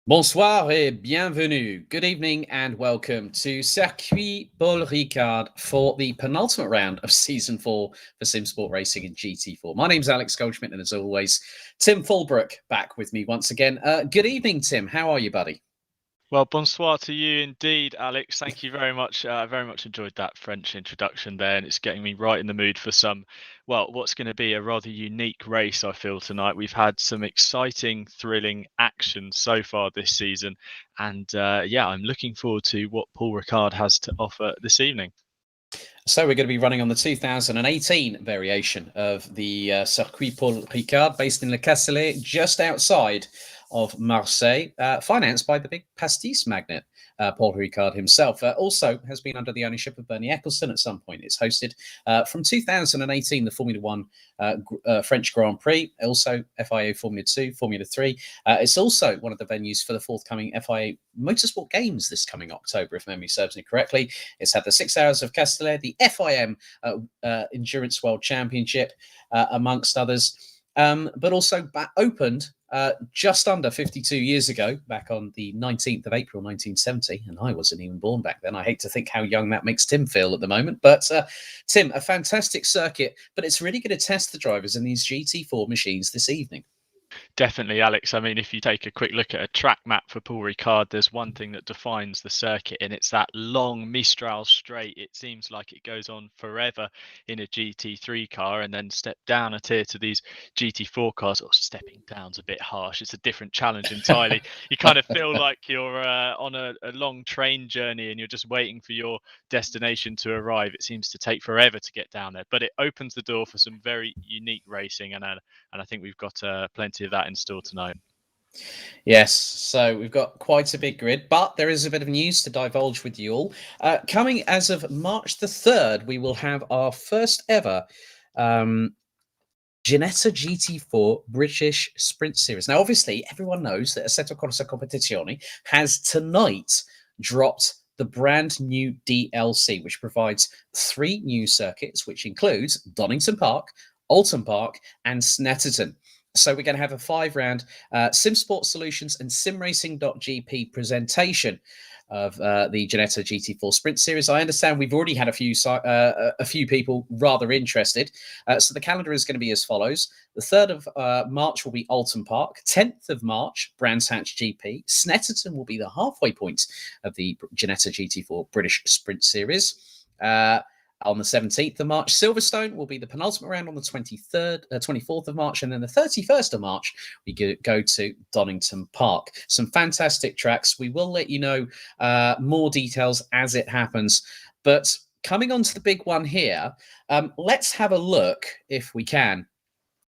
Bonsoir et bienvenue. Good evening and welcome to Circuit Paul Ricard for the penultimate round of Season 4 for Simsport Racing in GT4. My name's Alex Goldschmidt, and as always, Tim Fullbrook back with me once again. Good evening, Tim. How are you, buddy? Well, bonsoir to you indeed, Alex. Thank you very much. I very much enjoyed that French introduction there, and it's getting me right in the mood for what's going to be a rather unique race, I feel, tonight. We've had some exciting, thrilling action so far this season, and yeah, I'm looking forward to what Paul Ricard has to offer this evening. So we're going to be running on the 2018 variation of the Circuit Paul Ricard, based in Le Castellet, just outside of Marseille, financed by the big pastis magnate, Paul Ricard himself. Also has been under the ownership of Bernie Ecclestone at some point. It's hosted from 2018 the Formula One French Grand Prix, also FIA Formula 2, Formula 3. It's also one of the venues for the forthcoming FIA Motorsport Games this coming October, if memory serves me correctly. It's had the 6 Hours of Castellet, the FIM Endurance World Championship, amongst others, but also opened just under 52 years ago, back on the 19th of April 1970, and I wasn't even born back then. I hate to think how young that makes Tim feel at the moment, but Tim, a fantastic circuit, but it's really going to test the drivers in these GT4 machines this evening. Definitely, Alex. I mean, if you take a quick look at a track map for Paul Ricard, there's one thing that defines the circuit, and it's that long Mistral straight. It seems like it goes on forever in a GT3 car, and then step down a tier to these GT4 cars. Or stepping down's a bit harsh. It's a different challenge entirely. You kind of feel like you're on a long train journey, and you're just waiting for your destination to arrive. It seems to take forever to get down there, but it opens the door for some very unique racing, and I think we've got plenty of that in store tonight. Yes, so we've got quite a big grid, but there is a bit of news to divulge with you all. Coming as of March the 3rd, we will have our first ever Ginetta GT4 British Sprint Series. Now, obviously, everyone knows that Assetto Corsa Competizione has tonight dropped the brand new DLC, which provides 3 new circuits, which includes Donington Park, Alton Park, and Snetterton. So we're going to have a 5-round Simsport Solutions and SimRacing.gp presentation of the Ginetta GT4 Sprint Series. I understand we've already had a few people rather interested. So the calendar is going to be as follows. The 3rd of March will be Alton Park. 10th of March, Brands Hatch GP. Snetterton will be the halfway point of the Ginetta GT4 British Sprint Series. On the 17th of March, Silverstone will be the penultimate round on the 24th of March, and then the 31st of March, we go to Donington Park. Some fantastic tracks. We will let you know more details as it happens. But coming on to the big one here, let's have a look, if we can,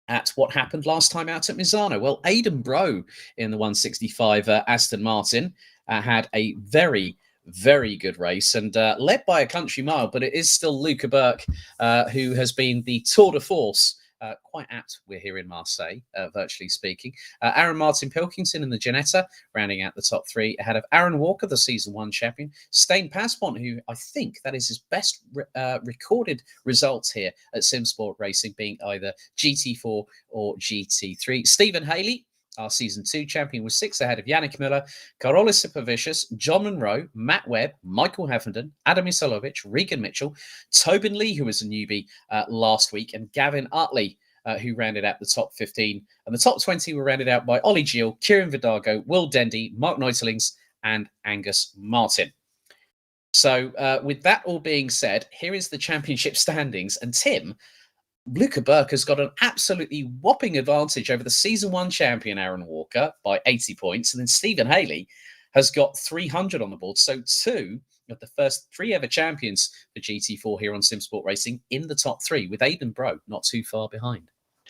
at what happened last time out at Misano. Well, Aidan Bro in the 165 Aston Martin had a very good race, and led by a country mile, but it is still Luca Burke who has been the tour de force. Quite apt, we're here in Marseille, virtually speaking. Aaron Martin Pilkington in the Ginetta, rounding out the top 3, ahead of Aaron Walker, the Season 1 champion. Stijn Pasmont, who I think that is his best recorded results here at Simsport Racing, being either GT4 or GT3. Stephen Haley, our Season 2 champion, was 6 ahead of Yannick Miller, Karolis Sipavicius, John Monroe, Matt Webb, Michael Heffenden, Adam Isolovic, Regan Mitchell, Tobin Lee, who was a newbie last week, and Gavin Utley, who rounded out the top 15. And the top 20 were rounded out by Ollie Gill, Kieran Vidago, Will Dendy, Mark Neutelings, and Angus Martin. So with that all being said, here is the championship standings. And Tim, Luca Burke has got an absolutely whopping advantage over the Season 1 champion, Aaron Walker, by 80 points. And then Stephen Haley has got 300 on the board. So 2 of the first 3 ever champions for GT4 here on Simsport Racing in the top 3, with Aidan Bro not too far behind.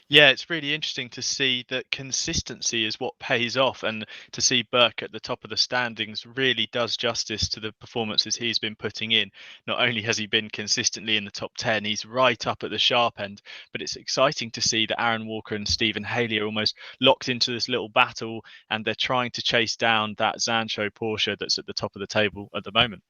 Yeah, it's really interesting to see that consistency is what pays off, and to see Burke at the top of the standings really does justice to the performances he's been putting in. Not only has he been consistently in the top 10, he's right up at the sharp end, but it's exciting to see that Aaron Walker and Stephen Haley are almost locked into this little battle, and they're trying to chase down that Zansho Porsche that's at the top of the table at the moment.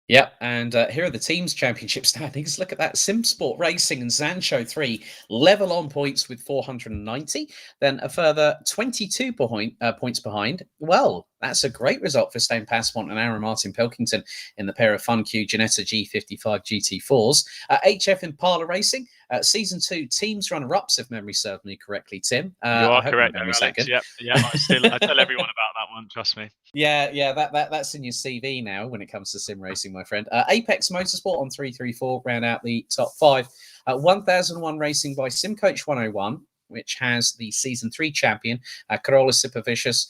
Yep, and here are the teams' championship standings. Look at that. Simsport Racing and Zansho 3 level on points with 490. Then a further 22 points behind. Well, that's a great result for Stone Passport and Aaron Martin Pilkington in the pair of FunQ Ginetta G55 GT4s. HF Impala Racing, Season 2 teams runner-ups, if memory serves me correctly, Tim. You are I hope correct my there, memory's that Alex. good. Yep. I tell everyone about that one. Trust me. Yeah, that's in your CV now when it comes to sim racing, my friend. Apex Motorsport on 334 round out the top 5. 1001 Racing by SimCoach 101, which has the Season 3 champion, Carola Supervicious,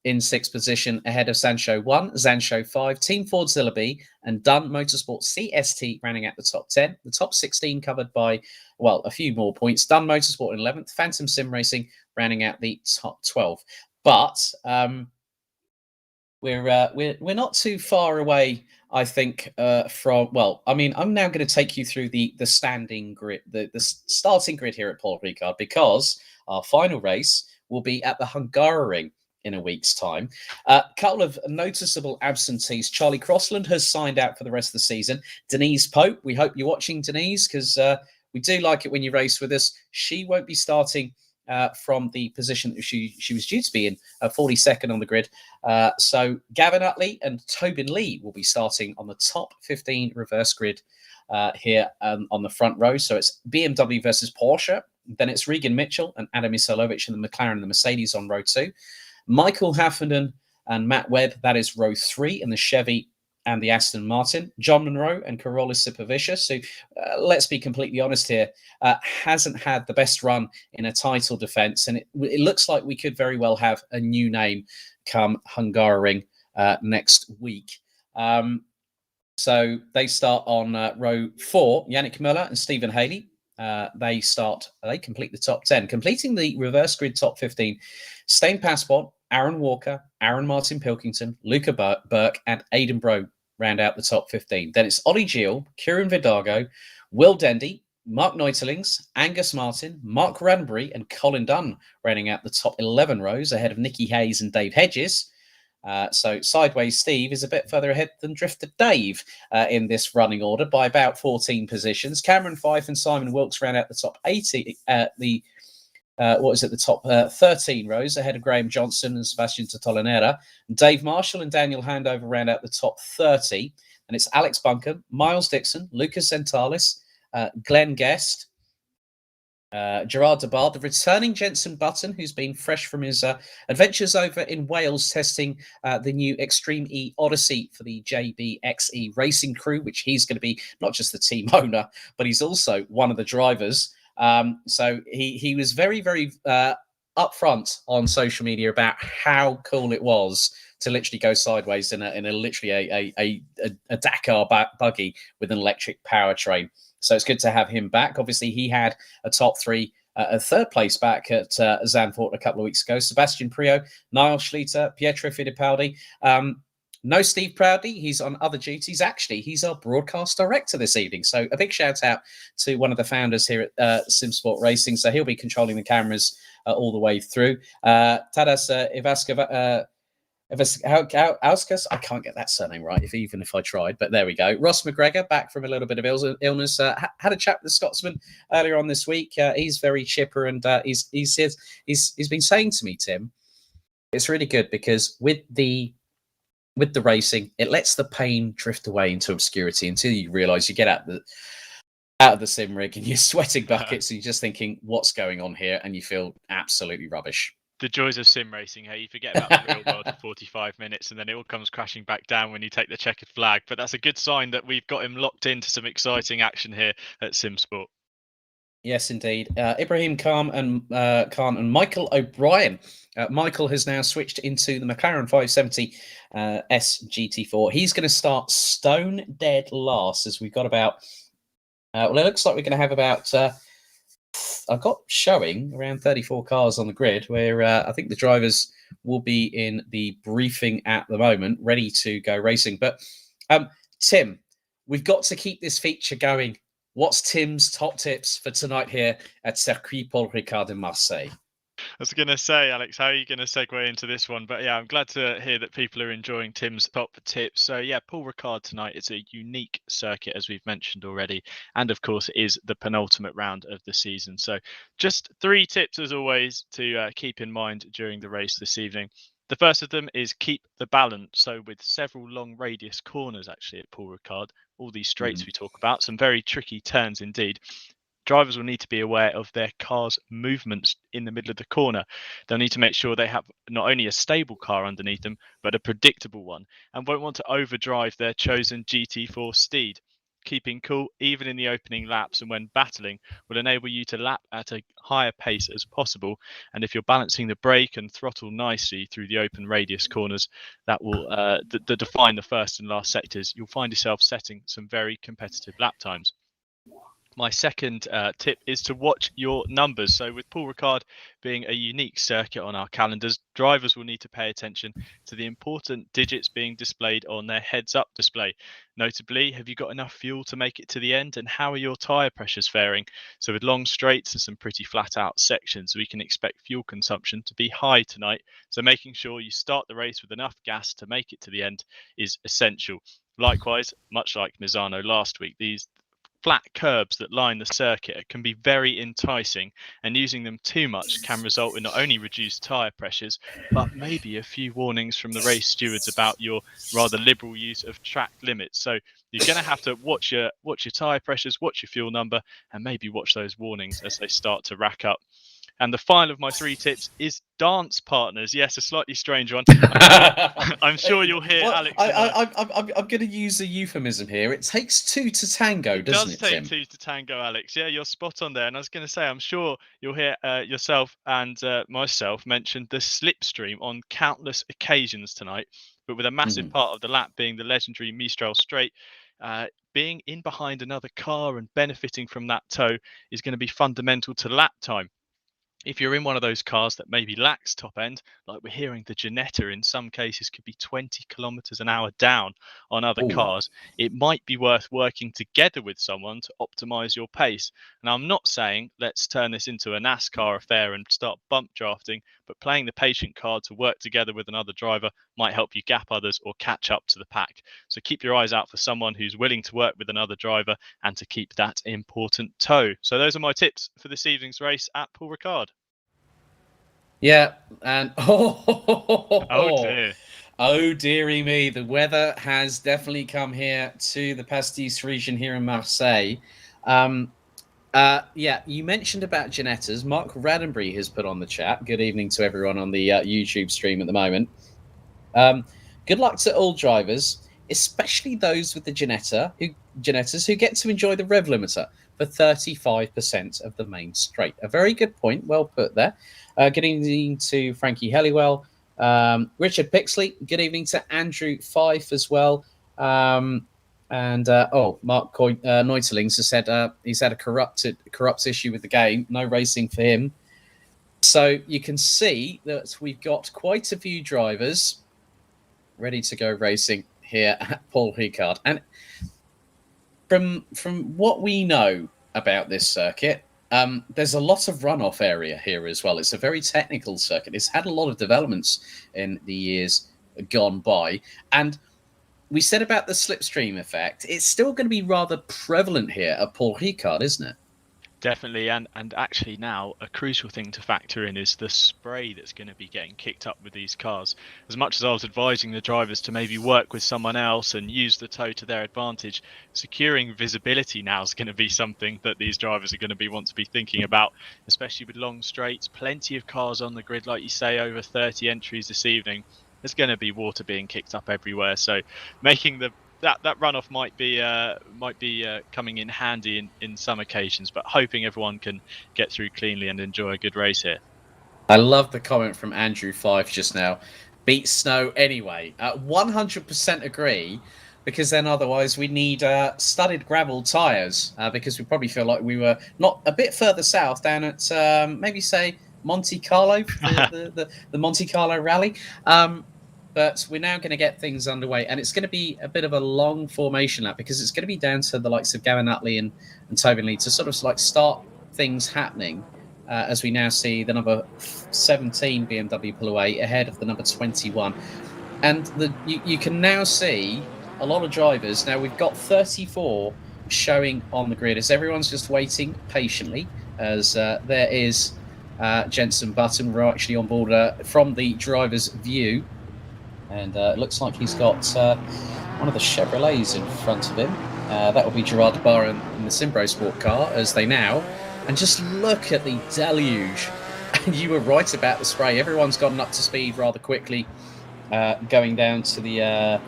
in 6th position ahead of Zansho 1, Zansho 5, Team Ford Zilla B, and Dunn Motorsport CST rounding out the top 10. The top 16 covered by, well, a few more points. Dunn Motorsport in 11th, Phantom Sim Racing rounding out the top 12. But we're not too far away, I think, from. Well, I mean, I'm now going to take you through the standing grid, the starting grid here at Paul Ricard, because our final race will be at the Hungaroring in a week's time. A couple of noticeable absentees. Charlie Crossland has signed out for the rest of the season. Denise Pope, we hope you're watching, Denise, because we do like it when you race with us. She won't be starting from the position that she was due to be in, 42nd on the grid. So Gavin Utley and Tobin Lee will be starting on the top 15 reverse grid here on the front row. So it's BMW versus Porsche. Then it's Regan Mitchell and Adam Isolovic and the McLaren and the Mercedes on row 2. Michael Haffenden and Matt Webb, that is row 3 in the Chevy and the Aston Martin. John Monroe and Carola Supervicious, who, let's be completely honest here, hasn't had the best run in a title defence. And it looks like we could very well have a new name come Hungaroring next week. So they start on row 4, Yannick Müller and Stephen Haley. They complete the top 10. Completing the reverse grid top 15, Stain Passport, Aaron Walker, Aaron Martin Pilkington, Luca Burke, and Aidan Bro round out the top 15. Then it's Ollie Gill, Kieran Vidago, Will Dendy, Mark Neutelings, Angus Martin, Mark Ranbury, and Colin Dunn rounding out the top 11 rows ahead of Nicky Hayes and Dave Hedges. So Sideways Steve is a bit further ahead than Drifter Dave in this running order by about 14 positions. Cameron Fife and Simon Wilkes round out the top 80, the top 13 rows ahead of Graham Johnson and Sebastian Totolanera. Dave Marshall and Daniel Handover round out the top 30. And it's Alex Buncombe, Miles Dixon, Lucas Zentalis, Glenn Guest, Gerard Debar, the returning Jenson Button, who's been fresh from his adventures over in Wales testing the new Extreme E Odyssey for the JBXE Racing Crew, which he's going to be not just the team owner, but he's also one of the drivers. So he was very, very upfront on social media about how cool it was to literally go sideways in a literally a Dakar buggy with an electric powertrain. So it's good to have him back. Obviously, he had a top 3, a 3rd place back at Zandvoort a couple of weeks ago. Sebastian Priaulx, Niall Schlitter, Pietro Fittipaldi. No Steve Proudly. He's on other duties. Actually, he's our broadcast director this evening. So a big shout out to one of the founders here at Simsport Racing. So he'll be controlling the cameras all the way through. Tadas Auskas, I can't get that surname right, even if I tried, but there we go. Ross McGregor, back from a little bit of illness. Had a chat with the Scotsman earlier on this week. He's very chipper, and he's been saying to me, Tim, it's really good because with the racing, it lets the pain drift away into obscurity until you realise you get out of the sim rig and you're sweating buckets and you're just thinking, what's going on here? And you feel absolutely rubbish. The joys of sim racing, hey, you forget about the real world for 45 minutes and then it all comes crashing back down when you take the checkered flag. But that's a good sign that we've got him locked into some exciting action here at Simsport. Yes, indeed. Ibrahim Khan and Michael O'Brien. Michael has now switched into the McLaren 570 SGT4. He's going to start stone dead last, as we've got about. It looks like we're going to have about. I've got showing around 34 cars on the grid, where I think the drivers will be in the briefing at the moment, ready to go racing. But Tim, we've got to keep this feature going. What's Tim's top tips for tonight here at Circuit Paul Ricard in Marseille? was going to say, Alex, how are you going to segue into this one? But yeah, I'm glad to hear that people are enjoying Tim's top tips. So yeah, Paul Ricard tonight. It's a unique circuit, as we've mentioned already. And of course, it is the penultimate round of the season. So just 3 tips, as always, to keep in mind during the race this evening. The first of them is keep the balance. So with several long radius corners, actually, at Paul Ricard, all these straights we talk about, some very tricky turns indeed. Drivers will need to be aware of their car's movements in the middle of the corner. They'll need to make sure they have not only a stable car underneath them, but a predictable one, and won't want to overdrive their chosen GT4 steed. Keeping cool, even in the opening laps and when battling, will enable you to lap at a higher pace as possible. And if you're balancing the brake and throttle nicely through the open radius corners that will that define the first and last sectors, you'll find yourself setting some very competitive lap times. My second tip is to watch your numbers. So with Paul Ricard being a unique circuit on our calendars, drivers will need to pay attention to the important digits being displayed on their heads-up display. Notably, have you got enough fuel to make it to the end, and how are your tyre pressures faring? So with long straights and some pretty flat-out sections, we can expect fuel consumption to be high tonight. So making sure you start the race with enough gas to make it to the end is essential. Likewise, much like Misano last week, these flat curbs that line the circuit can be very enticing, and using them too much can result in not only reduced tyre pressures, but maybe a few warnings from the race stewards about your rather liberal use of track limits. So you're going to have to watch your tyre pressures, watch your fuel number, and maybe watch those warnings as they start to rack up. And the final of my 3 tips is dance partners. Yes, a slightly strange one. I'm sure you'll hear Alex. I'm going to use a euphemism here. It takes 2 to tango, doesn't it, Tim? It does take 2 to tango, Alex. Yeah, you're spot on there. And I was going to say, I'm sure you'll hear yourself and myself mention the slipstream on countless occasions tonight, but with a massive part of the lap being the legendary Mistral Straight. Being in behind another car and benefiting from that tow is going to be fundamental to lap time. If you're in one of those cars that maybe lacks top end, like we're hearing the Ginetta in some cases could be 20 kilometers an hour down on other cars, it might be worth working together with someone to optimize your pace. Now, I'm not saying let's turn this into a NASCAR affair and start bump drafting, but playing the patient card to work together with another driver might help you gap others or catch up to the pack. So keep your eyes out for someone who's willing to work with another driver and to keep that important tow. So those are my tips for this evening's race at Paul Ricard. Yeah, and oh dear. Oh dearie me, the weather has definitely come here to the Pastis region here in Marseille. Yeah, you mentioned about Ginettas. Mark Raddenbury has put on the chat. Good evening to everyone on the YouTube stream at the moment. Good luck to all drivers, especially those with the Ginettas who get to enjoy the rev limiter for 35% of the main straight. A very good point. Well put there. Good evening to Frankie Helliwell. Richard Pixley. Good evening to Andrew Fife as well. And Mark Neuterlings has said he's had a corrupt issue with the game. No racing for him. So you can see that we've got quite a few drivers ready to go racing here at Paul Ricard. And from what we know about this circuit, there's a lot of runoff area here as well. It's a very technical circuit. It's had a lot of developments in the years gone by. And we said about the slipstream effect, it's still going to be rather prevalent here at Paul Ricard, isn't it? Definitely, and actually now a crucial thing to factor in is the spray that's going to be getting kicked up with these cars. As much as I was advising the drivers to maybe work with someone else and use the tow to their advantage, securing visibility now is going to be something that these drivers are going to want to be thinking about, especially with long straights, plenty of cars on the grid, like you say, over 30 entries this evening. There's going to be water being kicked up everywhere, so making that runoff might be coming in handy in some occasions, but hoping everyone can get through cleanly and enjoy a good race here. I love the comment from Andrew Fife just now. Beat snow anyway. 100% agree, because then otherwise we need studded gravel tyres, because we probably feel like we were not a bit further south down at maybe say Monte Carlo, the Monte Carlo rally. But we're now going to get things underway, and it's going to be a bit of a long formation lap because it's going to be down to the likes of Gavin Utley and Tobin Lee to sort of like start things happening as we now see the number 17 BMW pull away ahead of the number 21. And you can now see a lot of drivers. Now we've got 34 showing on the grid as everyone's just waiting patiently, as there is Jenson Button. We're actually on board from the driver's view, and it looks like he's got one of the Chevrolets in front of him. That will be Gerard Barron in the Simbro Sport car as they now. And just look at the deluge. And you were right about the spray. Everyone's gotten up to speed rather quickly, going down to the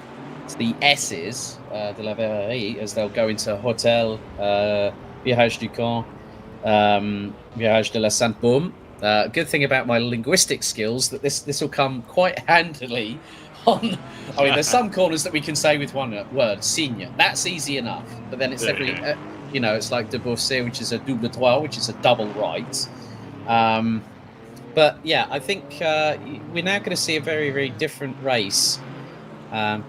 S's, de la Verrerie, as they'll go into Hotel, Virage du Camp, Virage de la Sainte-Baume. Good thing about my linguistic skills that this will come quite handily on. I mean, there's some corners that we can say with one word, signe. That's easy enough. But then it's it's like de Bourset, which is a double trois, which is a double right. But yeah, I think we're now going to see a very, very different race.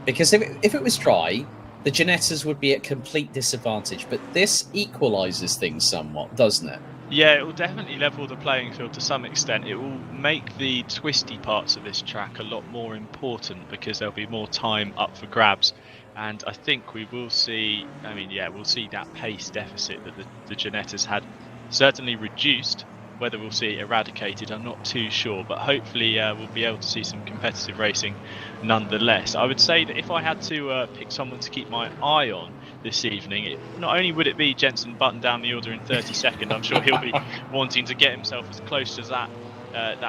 Because if it was dry, the Ginettas would be at complete disadvantage. But this equalises things somewhat, doesn't it? Yeah, it will definitely level the playing field to some extent. It will make the twisty parts of this track a lot more important because there'll be more time up for grabs. And I think we will see, we'll see that pace deficit that the Ginettas had certainly reduced. Whether we'll see it eradicated, I'm not too sure, but hopefully we'll be able to see some competitive racing nonetheless. I would say that if I had to pick someone to keep my eye on this evening, not only would it be Jenson Button down the order in 32nd, I'm sure he'll be wanting to get himself as close as that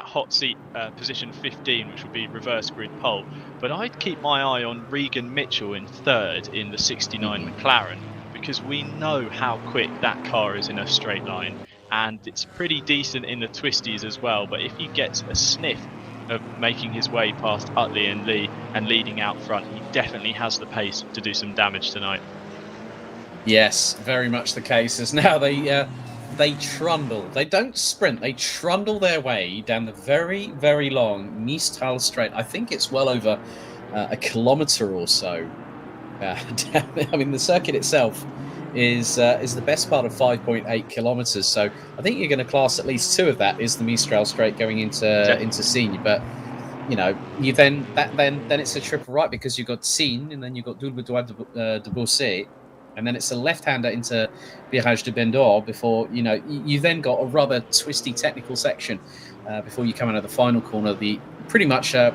hot seat position 15, which would be reverse grid pole, but I'd keep my eye on Regan Mitchell in third in the 69 McLaren, because we know how quick that car is in a straight line. And it's pretty decent in the twisties as well. But if he gets a sniff of making his way past Utley and Lee and leading out front, he definitely has the pace to do some damage tonight. Yes, very much the case. As now they trundle. They don't sprint. They trundle their way down the very, very long Mistral Straight. I think it's well over a kilometre or so. I mean, the circuit itself is the best part of 5.8 kilometers. So I think you're going to class at least two of that is the Mistral Straight going into Signe. But you then it's a triple right because you've got Signe and then you've got Double Droit de Bourset, and then it's a left-hander into Virage de Bendor before you then got a rather twisty technical section before you come into the final corner. The pretty much a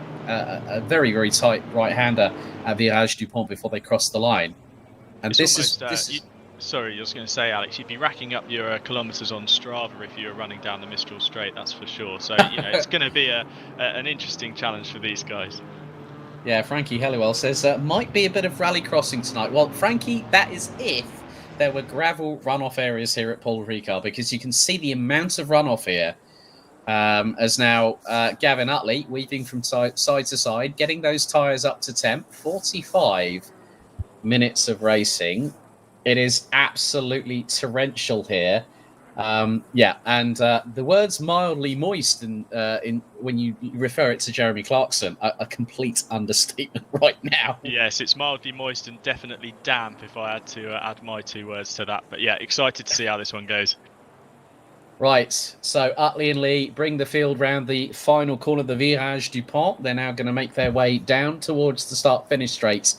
very, very tight right-hander at Virage du Pont before they cross the line. And this is. Sorry, I was going to say, Alex, you'd be racking up your kilometres on Strava if you were running down the Mistral Straight, that's for sure. So, it's going to be an interesting challenge for these guys. Yeah, Frankie Helliwell says, might be a bit of rally crossing tonight. Well, Frankie, that is if there were gravel runoff areas here at Paul Ricard, because you can see the amount of runoff here. As now Gavin Utley weaving from side to side, getting those tyres up to temp. 45 minutes of racing. It is absolutely torrential here. And the words mildly moist in when you refer it to Jeremy Clarkson, a complete understatement right now. Yes, it's mildly moist and definitely damp if I had to add my two words to that. But yeah, excited to see how this one goes. Right, so Utley and Lee bring the field round the final corner of the Virage du Pont. They're now going to make their way down towards the start-finish straights.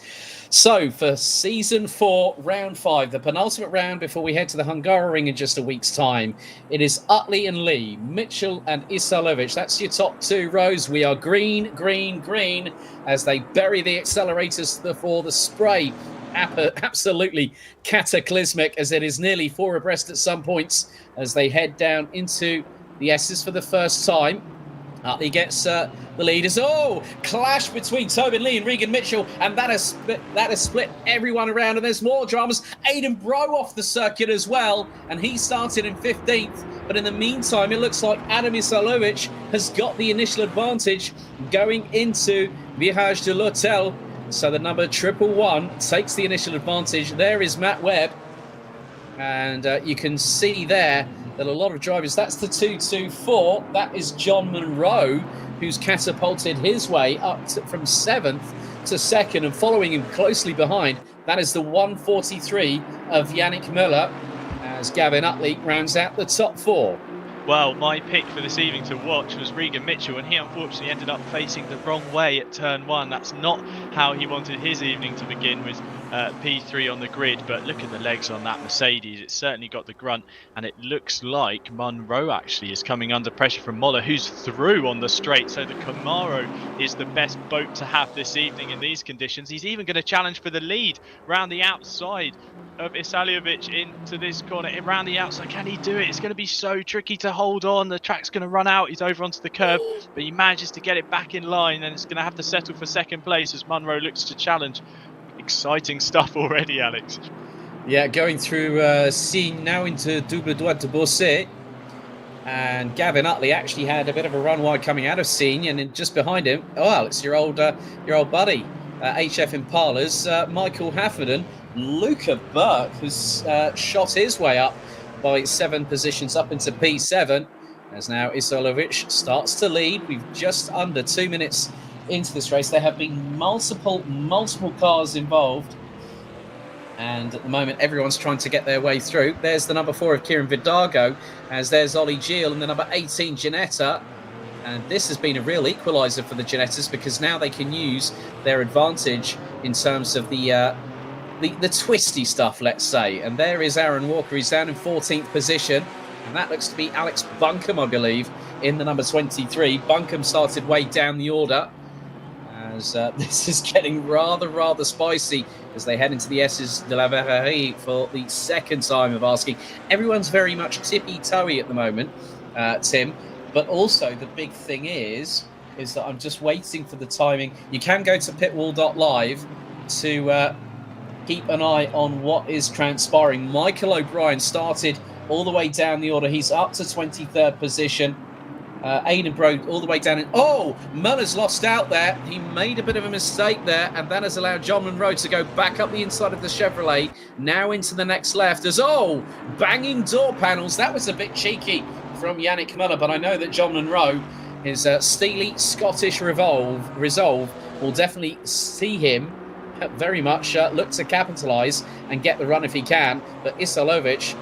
So, for Season 4, Round 5, the penultimate round before we head to the Hungaroring in just a week's time, it is Utley and Lee, Mitchell and Isalovic. That's your top two rows. We are green, green, green as they bury the accelerators for the spray. Absolutely cataclysmic, as it is nearly four abreast at some points as they head down into the S's for the first time. Utley gets the leaders. Oh, clash between Tobin Lee and Regan Mitchell, and that has split everyone around. And there's more dramas. Aidan Brough off the circuit as well, and he started in 15th. But in the meantime, it looks like Adam Isalovic has got the initial advantage going into Virage de l'Hôtel. So the number 111 takes the initial advantage. There is Matt Webb, and you can see there that a lot of drivers, that's the 224. That is John Monroe, who's catapulted his way up from 7th to 2nd, and following him closely behind, that is the 143 of Yannick Müller, as Gavin Utley rounds out the top four. Well, my pick for this evening to watch was Regan Mitchell, and he unfortunately ended up facing the wrong way at turn 1. That's not how he wanted his evening to begin, with P3 on the grid. But look at the legs on that Mercedes. It's certainly got the grunt, and it looks like Munro actually is coming under pressure from Imola, who's through on the straight. So the Camaro is the best boat to have this evening in these conditions. He's even going to challenge for the lead round the outside of Isaliovic into this corner, around the outside. Can he do it? It's going to be so tricky to hold on. The track's going to run out. He's over onto the curb, but he manages to get it back in line, and it's going to have to settle for second place as Munro looks to challenge. Exciting stuff already, Alex. Yeah, going through Signe now into Double Droit de Bossé. And Gavin Utley actually had a bit of a run wide coming out of Signe, and then just behind him, it's your old buddy, HF Impalas, Michael Hafferden. Luca Burke has shot his way up by 7 positions up into P7, as now Isolovic starts to lead. We've just under 2 minutes into this race. There have been multiple cars involved, and at the moment everyone's trying to get their way through. There's the number 4 of Kieran Vidago, as there's Ollie Gilles and the number 18 Ginetta. And this has been a real equaliser for the Ginettas, because now they can use their advantage in terms of the twisty stuff, let's say. And there is Aaron Walker. He's down in 14th position, and that looks to be Alex Buncombe, I believe, in the number 23. Buncombe started way down the order, as this is getting rather spicy as they head into the S's de la Verrerie for the second time of asking. Everyone's very much tippy-toey at the moment, Tim, but also the big thing is that I'm just waiting for the timing. You can go to pitwall.live to keep an eye on what is transpiring. Michael O'Brien started all the way down the order. He's up to 23rd position. Aidan Bro all the way down in... Muller's lost out there. He made a bit of a mistake there, and that has allowed John Munro to go back up the inside of the Chevrolet, now into the next left. As banging door panels. That was a bit cheeky from Yannick Muller, but I know that John Munro, his steely Scottish resolve will definitely see him very much look to capitalise and get the run if he can. But Isalovic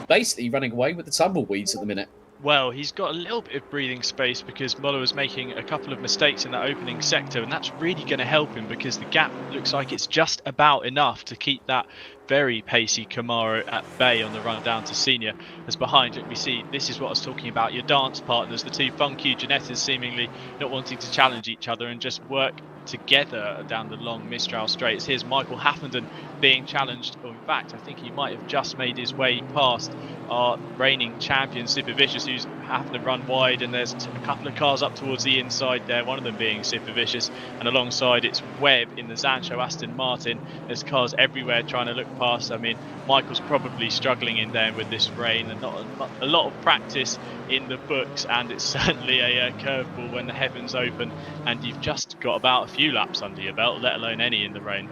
basically running away with the tumbleweeds at the minute. Well, he's got a little bit of breathing space because Muller was making a couple of mistakes in that opening sector, and that's really going to help him because the gap looks like it's just about enough to keep that very pacey Camaro at bay on the run down to senior. As behind it, we see this is what I was talking about, your dance partners, the two funky Ginettas seemingly not wanting to challenge each other and just work together down the long Mistral straights. Here's Michael Hafferden being challenged. In fact, I think he might have just made his way past our reigning champion Super Vicious, who's having to run wide, and there's a couple of cars up towards the inside there, one of them being Super Vicious, and alongside it's Webb in the Zansho Aston Martin. There's cars everywhere trying to look past. I mean, Michael's probably struggling in there with this rain and not a lot of practice in the books, and it's certainly a curveball when the heavens open and you've just got about a few laps under your belt, let alone any in the rain.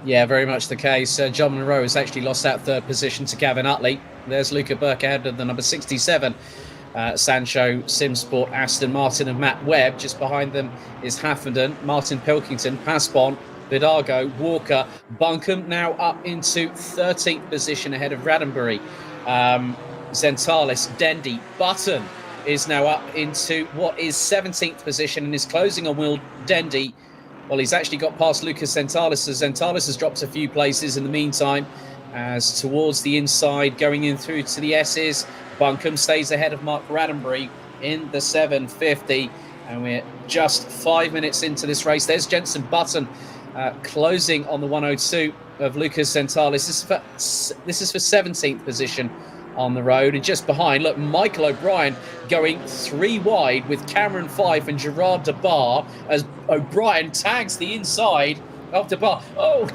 Yeah, very much the case. John Munro has actually lost that 3rd position to Gavin Utley. There's Luca Burke ahead of the number 67. Zansho Simsport Aston Martin and Matt Webb. Just behind them is Hafferden, Martin Pilkington, Paspon, Vidago, Walker, Buncombe now up into 13th position ahead of Raddenbury. Zentalis, Dendy, Button is now up into what is 17th position and is closing on Will Dendy. Well, he's actually got past Lucas Zentalis. So Zentalis has dropped a few places in the meantime, as towards the inside, going in through to the S's. Buncombe stays ahead of Mark Raddenbury in the 750, and we're just 5 minutes into this race. There's Jenson Button closing on the 102 of Lucas Zentalis. This is for 17th position on the road, and just behind, look, Michael O'Brien going 3 wide with Cameron Fife and Gerard DeBar as O'Brien tags the inside of DeBar.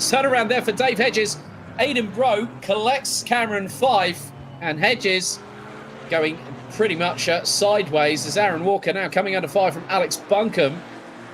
Turn around there for Dave Hedges. Aidan Bro collects Cameron Fife, and Hedges going pretty much sideways as Aaron Walker now coming under fire from Alex Buncombe.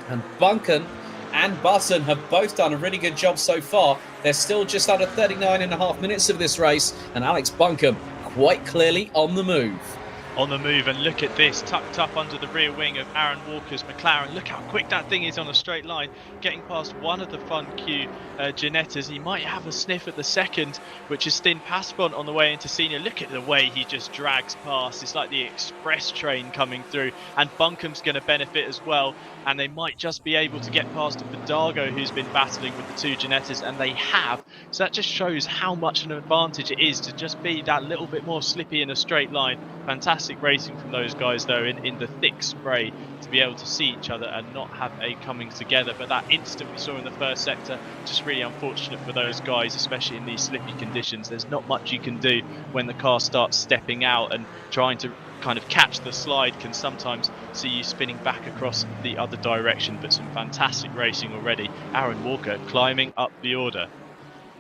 And Buncombe and Button have both done a really good job so far. They're still just under 39.5 minutes of this race, and Alex Buncombe quite clearly on the move. on the move, and look at this, tucked up under the rear wing of Aaron Walker's McLaren. Look how quick that thing is on a straight line, getting past one of the Fun Q Ginettas. He might have a sniff at the second, which is Stijn Paspont on the way into senior. Look at the way he just drags past. It's like the express train coming through, and Buncombe's going to benefit as well, and they might just be able to get past Vidago, who's been battling with the two Ginettas, and they have. So that just shows how much an advantage it is to just be that little bit more slippy in a straight line. Fantastic racing from those guys though, in the thick spray, to be able to see each other and not have a coming together. But that instant we saw in the first sector, just really unfortunate for those guys, especially in these slippy conditions. There's not much you can do when the car starts stepping out, and trying to kind of catch the slide can sometimes see you spinning back across the other direction. But some fantastic racing already. Aaron Walker climbing up the order.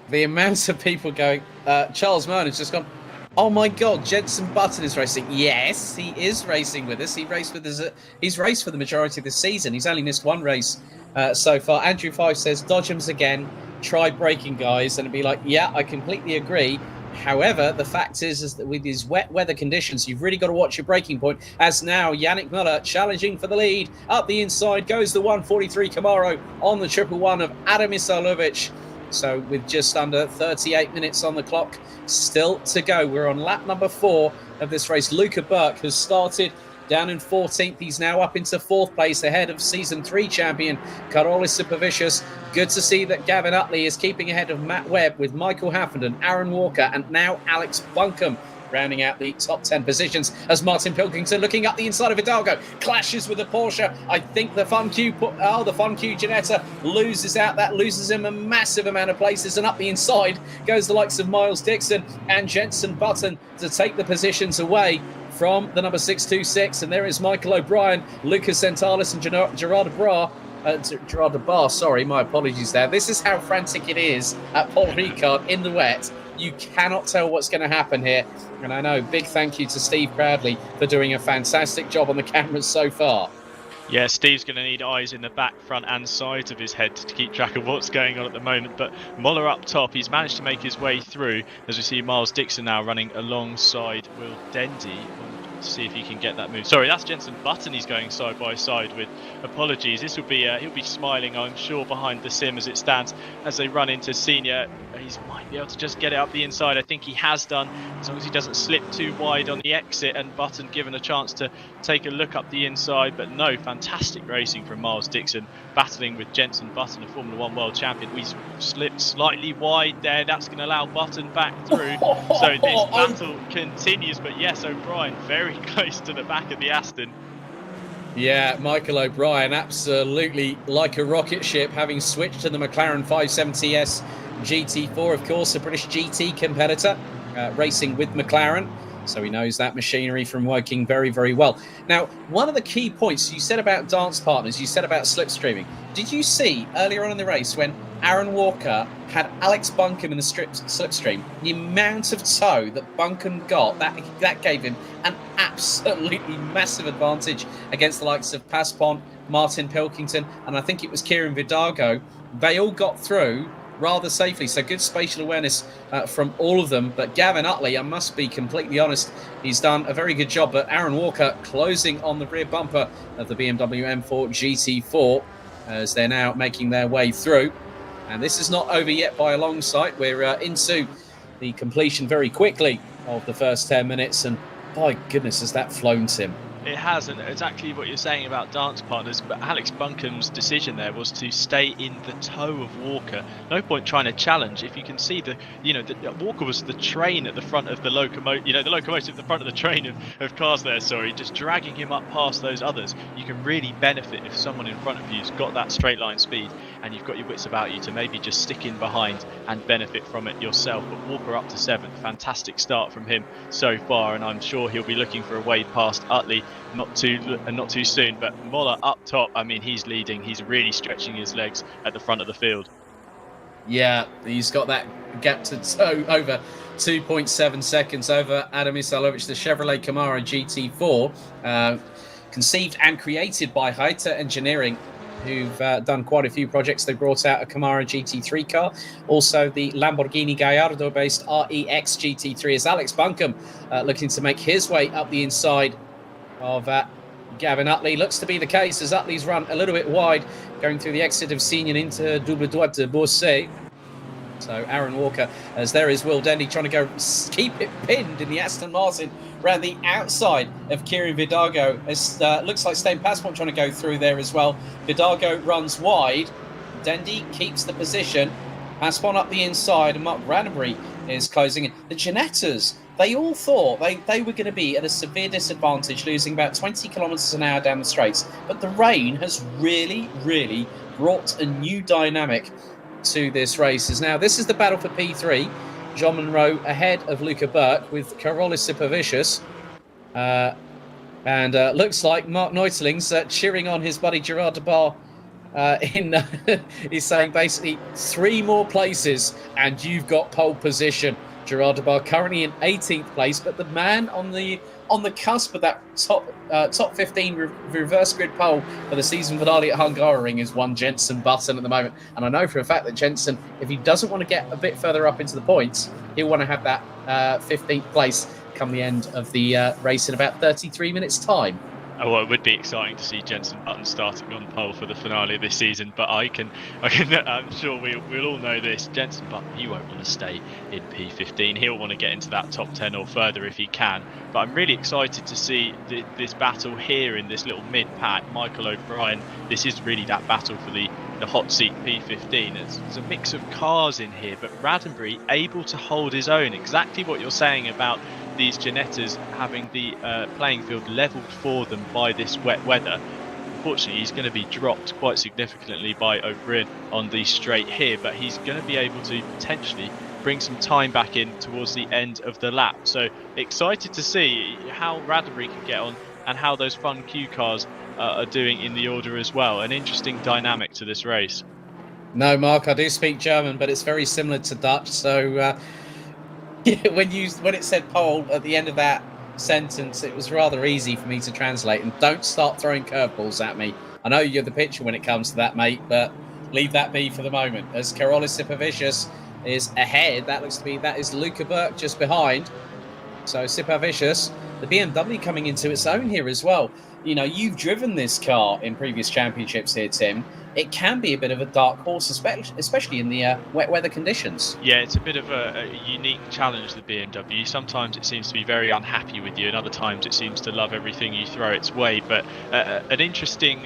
The amount of people going, Charles Moen has just gone, oh my God, Jenson Button is racing. Yes, he is racing with us. He raced with us. He's raced for the majority of the season. He's only missed one race so far. Andrew Fife says, Dodgems again, try braking, guys. And it'd be like, yeah, I completely agree. However, the fact is that with these wet weather conditions, you've really got to watch your braking point. As now, Yannick Muller challenging for the lead. Up the inside goes the 143 Camaro on the 111 of Adam Isalovic. So with just under 38 minutes on the clock still to go, we're on lap number 4 of this race. Luca Burke has started down in 14th. He's now up into 4th place ahead of Season 3 champion Karolis Supervicious. Good to see that Gavin Utley is keeping ahead of Matt Webb, with Michael Haffenden, Aaron Walker and now Alex Buncombe rounding out the top 10 positions, as Martin Pilkington, looking up the inside of Hidalgo, clashes with the Porsche. I think the Fun Q Ginetta loses out. That loses him a massive amount of places, and up the inside goes the likes of Miles Dixon and Jenson Button to take the positions away from the number 626. And there is Michael O'Brien, Lucas Sentalis and Gerard de Bar, sorry, my apologies there. This is how frantic it is at Paul Ricard in the wet. You cannot tell what's going to happen here. And I know, big thank you to Steve Proudly for doing a fantastic job on the cameras so far. Yeah, Steve's going to need eyes in the back, front and sides of his head to keep track of what's going on at the moment. But Muller up top, he's managed to make his way through, as we see Miles Dixon now running alongside Will Dendy. See if he can get that move. Sorry, that's Jenson Button he's going side by side with. Apologies. This will be he'll be smiling, I'm sure, behind the sim as it stands as they run into senior. He might be able to just get it up the inside. I think he has done, as long as he doesn't slip too wide on the exit, and Button given a chance to take a look up the inside. But no, fantastic racing from Miles Dixon, battling with Jenson Button, a Formula 1 world champion. We slipped slightly wide there. That's going to allow Button back through. So this battle continues. But yes, O'Brien very close to the back of the Aston. Yeah, Michael O'Brien absolutely like a rocket ship, having switched to the McLaren 570S GT4, of course, a British GT competitor, racing with McLaren. So he knows that machinery from working very, very well. Now, one of the key points you said about dance partners, you said about slipstreaming. Did you see earlier on in the race when Aaron Walker had Alex Buncombe in the slipstream, the amount of tow that Buncombe got, that gave him an absolutely massive advantage against the likes of Paspont, Martin Pilkington, and I think it was Kieran Vidago. They all got through rather safely, so good spatial awareness from all of them. But Gavin Utley, I must be completely honest, he's done a very good job. But Aaron Walker closing on the rear bumper of the BMW M4 GT4 as they're now making their way through. And this is not over yet by a long sight. We're into the completion very quickly of the first 10 minutes, and by goodness has that flown, Tim. It has, and exactly what you're saying about dance partners. But Alex Buncombe's decision there was to stay in the tow of Walker. No point trying to challenge. If you can see Walker was the train at the front of the locomotive, the locomotive at the front of the train of cars there, sorry, just dragging him up past those others. You can really benefit if someone in front of you's got that straight line speed and you've got your wits about you to maybe just stick in behind and benefit from it yourself. But Walker up to 7th, fantastic start from him so far, and I'm sure he'll be looking for a way past Utley not too soon. But Muller up top, I mean, he's leading. He's really stretching his legs at the front of the field. Yeah, he's got that gap to tow over 2.7 seconds over Adam Isalovic, the Chevrolet Camaro GT4, conceived and created by Heiter Engineering who've done quite a few projects. They brought out a Camaro GT3 car, also the Lamborghini Gallardo-based REX GT3, as Alex Buncombe looking to make his way up the inside of Gavin Utley. Looks to be the case, as Utley's run a little bit wide, going through the exit of Signes into Double Droite de Bourset. So Aaron Walker, as there is Will Dendy trying to go keep it pinned in the Aston Martin around the outside of Kieran Vidago. As looks like Stain Passport trying to go through there as well. Vidago runs wide. Dendy keeps the position. Passport up the inside, and Mark Rannebury is closing in. The Ginettas, they all thought they were going to be at a severe disadvantage, losing about 20 kilometres an hour down the straights. But the rain has really, really brought a new dynamic to this race. Now, this is the battle for P3. John Monroe ahead of Luca Burke with Carolis Sipavicius. And looks like Mark Neutling's cheering on his buddy Gerard de Bar. He's saying basically 3 more places and you've got pole position. Gerard de Bar currently in 18th place, but the man on the cusp of that top 15 reverse grid pole for the season finale at Hungaroring is one Jenson Button at the moment. And I know for a fact that Jenson, if he doesn't want to get a bit further up into the points, he'll want to have that 15th place come the end of the race in about 33 minutes time. Oh, well, it would be exciting to see Jenson Button starting on pole for the finale of this season, but I'm sure we'll all know this. Jenson Button, he won't want to stay in P15. He'll want to get into that top 10 or further if he can. But I'm really excited to see this battle here in this little mid-pack. Michael O'Brien, this is really that battle for the hot seat P15. There's a mix of cars in here, but Roddenberry able to hold his own. Exactly what you're saying about these Ginettas having the playing field levelled for them by this wet weather. Unfortunately, he's going to be dropped quite significantly by O'Brien on the straight here, but he's going to be able to potentially bring some time back in towards the end of the lap. So excited to see how Roddenberry can get on and how those Fun Q cars are doing in the order as well. An interesting dynamic to this race. No, Mark, I do speak German, but it's very similar to Dutch. So when it said pole at the end of that sentence, it was rather easy for me to translate. And don't start throwing curveballs at me. I know you're the pitcher when it comes to that, mate, but leave that be for the moment. As Carolis Sipavicius is ahead, that is Luca Burke just behind. So Sipavicius, the BMW coming into its own here as well. You know, you've driven this car in previous championships here, Tim. It can be a bit of a dark horse, especially in the wet weather conditions. Yeah, it's a bit of a unique challenge, the BMW. Sometimes it seems to be very unhappy with you, and other times it seems to love everything you throw its way. But an interesting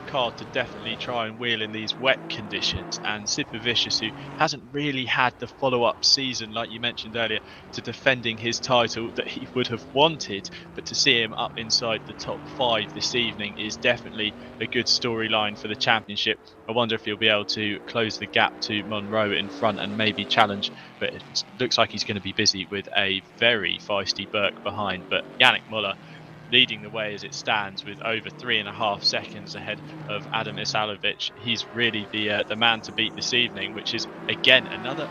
car to definitely try and wheel in these wet conditions. And Sipavicius, who hasn't really had the follow-up season, like you mentioned earlier, to defending his title that he would have wanted, but to see him up inside the top 5 this evening is definitely a good storyline for the championship. I wonder if he'll be able to close the gap to Monroe in front and maybe challenge, but it looks like he's going to be busy with a very feisty Burke behind. But Yannick Muller leading the way as it stands with over 3.5 seconds ahead of Adam Isalovic. He's really the man to beat this evening, which is again another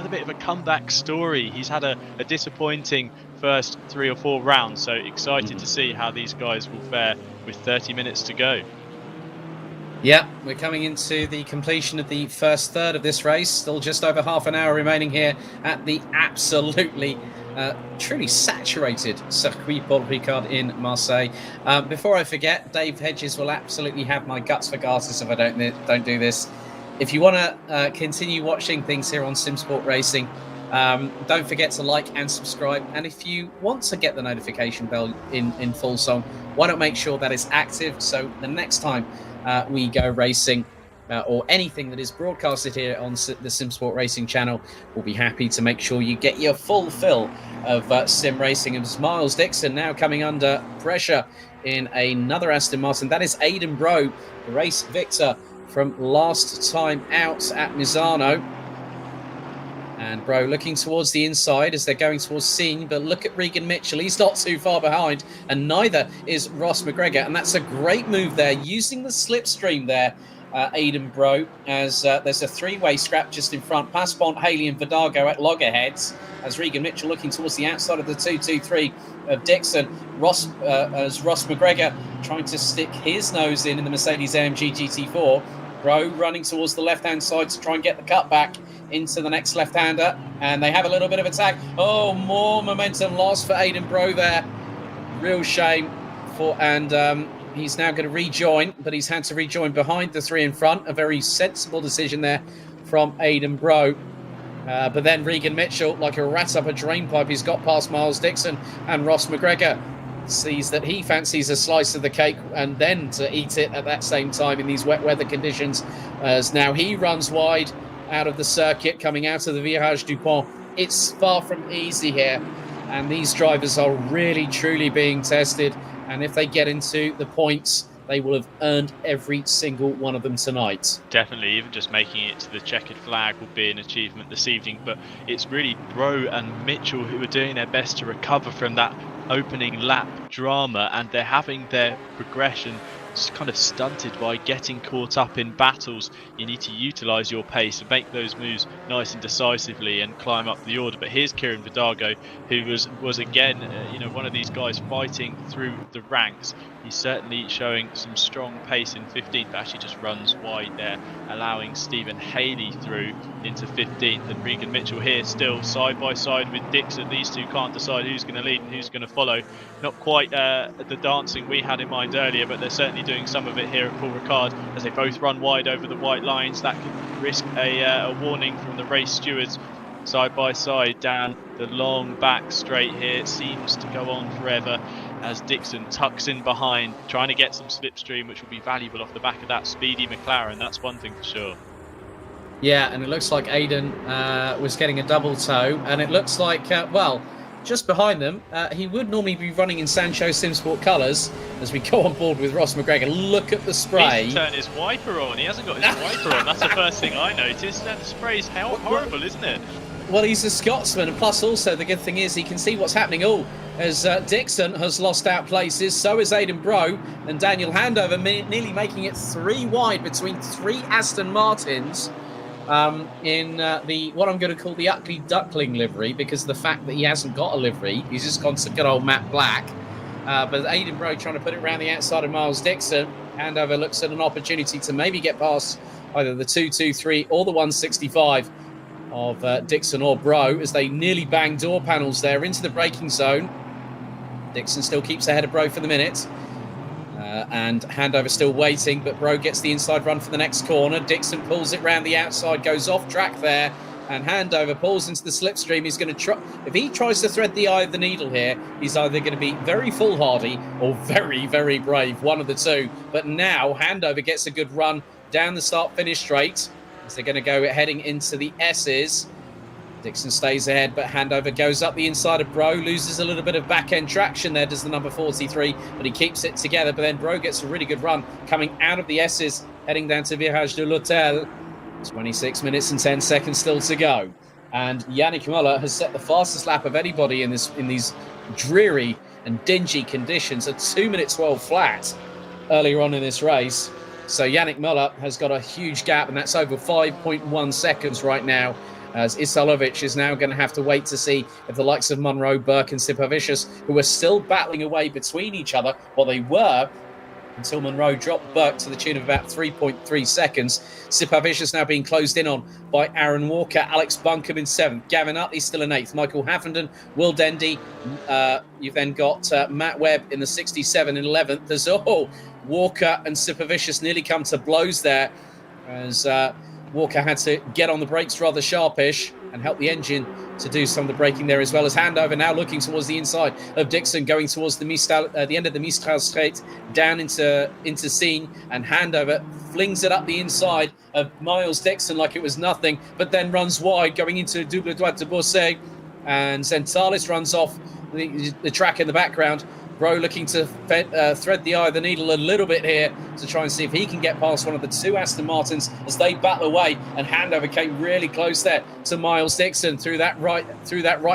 bit of a comeback story. He's had a disappointing first 3 or 4 rounds, so excited to see how these guys will fare with 30 minutes to go. Yeah, we're coming into the completion of the first third of this race. Still just over half an hour remaining here at the absolutely truly saturated Circuit Paul Ricard in Marseille. Before I forget, Dave Hedges will absolutely have my guts for garters if I don't do this. If you want to continue watching things here on Simsport Racing, don't forget to like and subscribe. And if you want to get the notification bell in full song, why not make sure that is active, so the next time we go racing, or anything that is broadcasted here on the Simsport Racing channel, we'll be happy to make sure you get your full fill of sim racing. And Miles Dixon now coming under pressure in another Aston Martin. That is Aidan Bro, the race victor from last time out at Misano. And Bro looking towards the inside as they're going towards Signes, but look at Regan Mitchell. He's not too far behind, and neither is Ross McGregor. And that's a great move there, using the slipstream there Aidan Bro, as there's a three-way scrap just in front. Passpont, Haley and Vidago at loggerheads, as Regan Mitchell looking towards the outside of the 2-2-3 of Dixon. As Ross McGregor trying to stick his nose in the Mercedes-AMG GT4. Bro running towards the left-hand side to try and get the cut back into the next left-hander, and they have a little bit of attack. Oh, more momentum lost for Aidan Bro there. Real shame he's now going to rejoin, but he's had to rejoin behind the three in front. A very sensible decision there from Aidan Bro. But then Regan Mitchell, like a rat up a drain pipe, he's got past Miles Dixon, and Ross McGregor sees that he fancies a slice of the cake and then to eat it at that same time in these wet weather conditions, as now he runs wide out of the circuit, coming out of the Virage du Pont. It's far from easy here, and these drivers are really, truly being tested. And if they get into the points, they will have earned every single one of them tonight. Definitely, even just making it to the checkered flag will be an achievement this evening. But it's really Bro and Mitchell who are doing their best to recover from that opening lap drama, and they're having their progression kind of stunted by getting caught up in battles. You need to utilise your pace and make those moves nice and decisively and climb up the order. But here's Kieran Vidago, who was again one of these guys fighting through the ranks. He's certainly showing some strong pace in 15th, but actually just runs wide there, allowing Stephen Haley through into 15th. And Regan Mitchell here still side by side with Dixon. These two can't decide who's going to lead and who's going to follow. Not quite the dancing we had in mind earlier, but they're certainly doing some of it here at Paul Ricard as they both run wide over the white lines. That could risk a warning from the race stewards. Side by side down the long back straight here. It seems to go on forever as Dixon tucks in behind, trying to get some slipstream, which will be valuable off the back of that speedy McLaren. That's one thing for sure. Yeah, and it looks like Aidan was getting a double toe, and it looks like, just behind them, he would normally be running in Zansho Simsport colours as we go on board with Ross McGregor. Look at the spray. He's turned his wiper on. He hasn't got his wiper on. That's the first thing I noticed. That spray's horrible, isn't it? Well, he's a Scotsman, and plus also the good thing is he can see what's happening. As Dixon has lost out places, so is Aidan Bro, and Daniel Handover nearly making it three wide between three Aston Martins in what I'm going to call the Ugly Duckling livery, because of the fact that he hasn't got a livery. He's just gone to good old matte black. But Aidan Bro trying to put it around the outside of Miles Dixon. Handover looks at an opportunity to maybe get past either the 223 or the 165 of Dixon or Bro, as they nearly bang door panels there into the braking zone. Dixon still keeps ahead of Bro for the minute. And Handover still waiting, but Bro gets the inside run for the next corner. Dixon pulls it round the outside, goes off track there, and Handover pulls into the slipstream. He's going to try, if he tries to thread the eye of the needle here, he's either going to be very foolhardy or very, very brave, one of the two. But now Handover gets a good run down the start-finish straight, as they're going to go heading into the S's. Dixon stays ahead, but Handover goes up the inside of Bro, loses a little bit of back-end traction there, does the number 43, but he keeps it together. But then Bro gets a really good run coming out of the S's, heading down to Virage de l'Hôtel. 26 minutes and 10 seconds still to go. And Yannick Muller has set the fastest lap of anybody in these dreary and dingy conditions at 2 minutes 12 flat earlier on in this race. So Yannick Muller has got a huge gap, and that's over 5.1 seconds right now, as Isalovic is now going to have to wait to see if the likes of Munro, Burke and Sipavicius, who are still battling away between each other, well, they were until Munro dropped Burke to the tune of about 3.3 seconds. Sipavicius now being closed in on by Aaron Walker, Alex Buncombe in 7th, Gavin Utley still in 8th, Michael Haffenden, Will Dendy. You've then got Matt Webb in the 67 in 11th. There's Walker and Sipavicius nearly come to blows there, as Walker had to get on the brakes rather sharpish and help the engine to do some of the braking there, as well as Handover now looking towards the inside of Dixon, going towards the end of the Mistral straight down into Seine, and Handover flings it up the inside of Miles Dixon like it was nothing, but then runs wide going into Double Droite de Bourset, and Zentalis runs off the track in the background. Bro looking to thread the eye of the needle a little bit here to try and see if he can get past one of the two Aston Martins as they battle away, and Handover came really close there to Miles Dixon through that right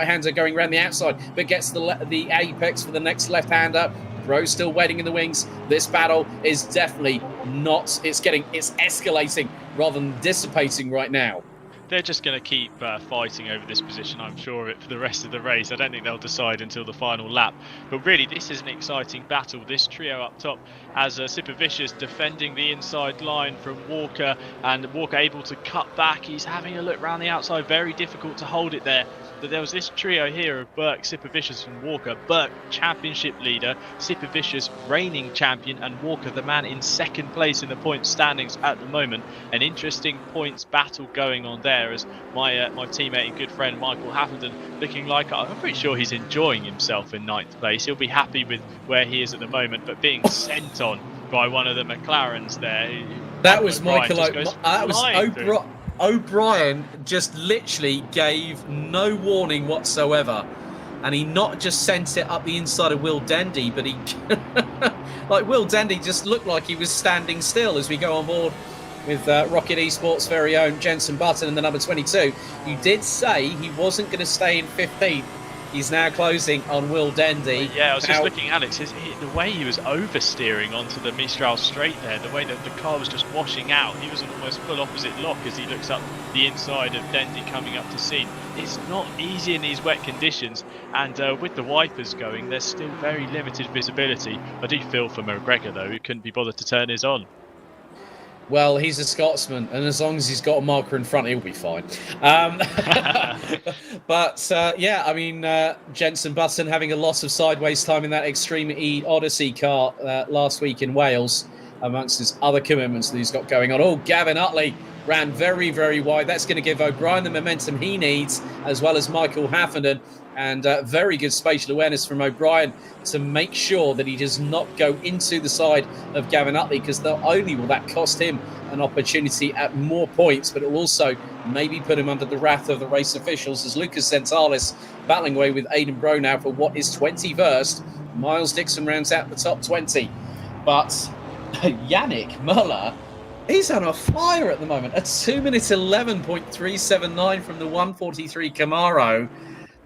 hander going around the outside, but gets the apex for the next left hander. Rose still waiting in the wings. This battle is definitely not, it's escalating rather than dissipating right now. They're just going to keep fighting over this position, I'm sure of it, for the rest of the race. I don't think they'll decide until the final lap. But really, this is an exciting battle. This trio up top has Super Vicious defending the inside line from Walker, and Walker able to cut back. He's having a look around the outside, very difficult to hold it there. But there was this trio here of Burke, Super Vicious and Walker. Burke, championship leader, Super Vicious, reigning champion, and Walker, the man in second place in the points standings at the moment. An interesting points battle going on there, as my teammate and good friend Michael Haffenden looking like, I'm pretty sure he's enjoying himself in ninth place. He'll be happy with where he is at the moment, but being sent on by one of the McLarens there. That was O'Brien just literally gave no warning whatsoever, and he not just sent it up the inside of Will Dendy, but he like Will Dendy just looked like he was standing still as we go on board with Rocket Esports' very own Jenson Button in the number 22. You did say he wasn't going to stay in 15th. He's now closing on Will Dendy. Yeah, I was just looking, Alex, the way he was oversteering onto the Mistral straight there, the way that the car was just washing out, he was an almost full opposite lock as he looks up the inside of Dendy coming up to scene. It's not easy in these wet conditions, and with the wipers going, there's still very limited visibility. I do feel for McGregor, though, who couldn't be bothered to turn his on. Well, he's a Scotsman, and as long as he's got a marker in front, he'll be fine. But, yeah, I mean, Jenson Button having a loss of sideways time in that Extreme E Odyssey car last week in Wales, amongst his other commitments that he's got going on. Oh, Gavin Utley ran very, very wide. That's going to give O'Brien the momentum he needs, as well as Michael Haffenden. And very good spatial awareness from O'Brien to make sure that he does not go into the side of Gavin Utley, because not only will that cost him an opportunity at more points, but it will also maybe put him under the wrath of the race officials, as Lucas Zentalis battling away with Aidan Bro now for what is 21st. Miles Dixon rounds out the top 20. But Yannick Muller, he's on a flyer at the moment. A 2 minutes 11.379 from the 143 Camaro.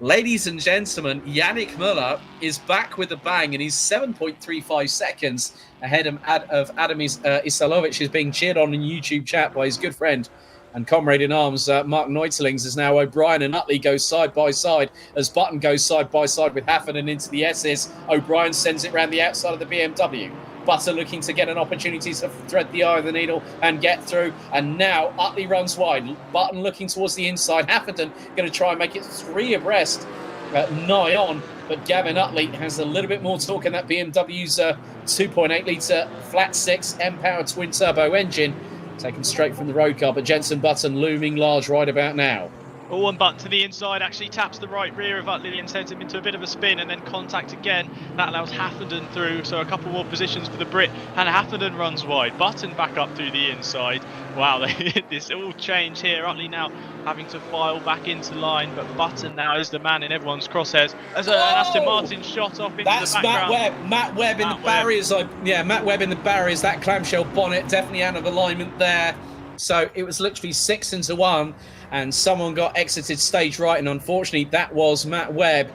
Ladies and gentlemen, Yannick Muller is back with a bang, and he's 7.35 seconds ahead of Adam Isalovic, who's being cheered on in YouTube chat by his good friend and comrade in arms, Mark Neutelings, as now O'Brien and Utley go side by side, as Button goes side by side with Haffenden into the S's. O'Brien sends it round the outside of the BMW. Button looking to get an opportunity to thread the eye of the needle and get through. And now Utley runs wide. Button looking towards the inside. Haffenden going to try and make it 3 abreast, nigh on. But Gavin Utley has a little bit more torque in that BMW's 2.8 litre flat 6 M-Power twin turbo engine, taken straight from the road car. But Jenson Button looming large right about now. Oh, and Button to the inside actually taps the right rear of Utley and sends him into a bit of a spin, and then contact again. That allows Haffenden through, so a couple more positions for the Brit, and Haffenden runs wide. Button back up through the inside. Wow, this all changed here. Utley now having to file back into line, but Button now is the man in everyone's crosshairs as an Aston Martin shot off into the background. That's Matt Webb in the barriers. Matt Webb in the barriers. That clamshell bonnet definitely out of alignment there. So it was literally 6 into 1. And someone got exited stage right, and unfortunately that was Matt Webb.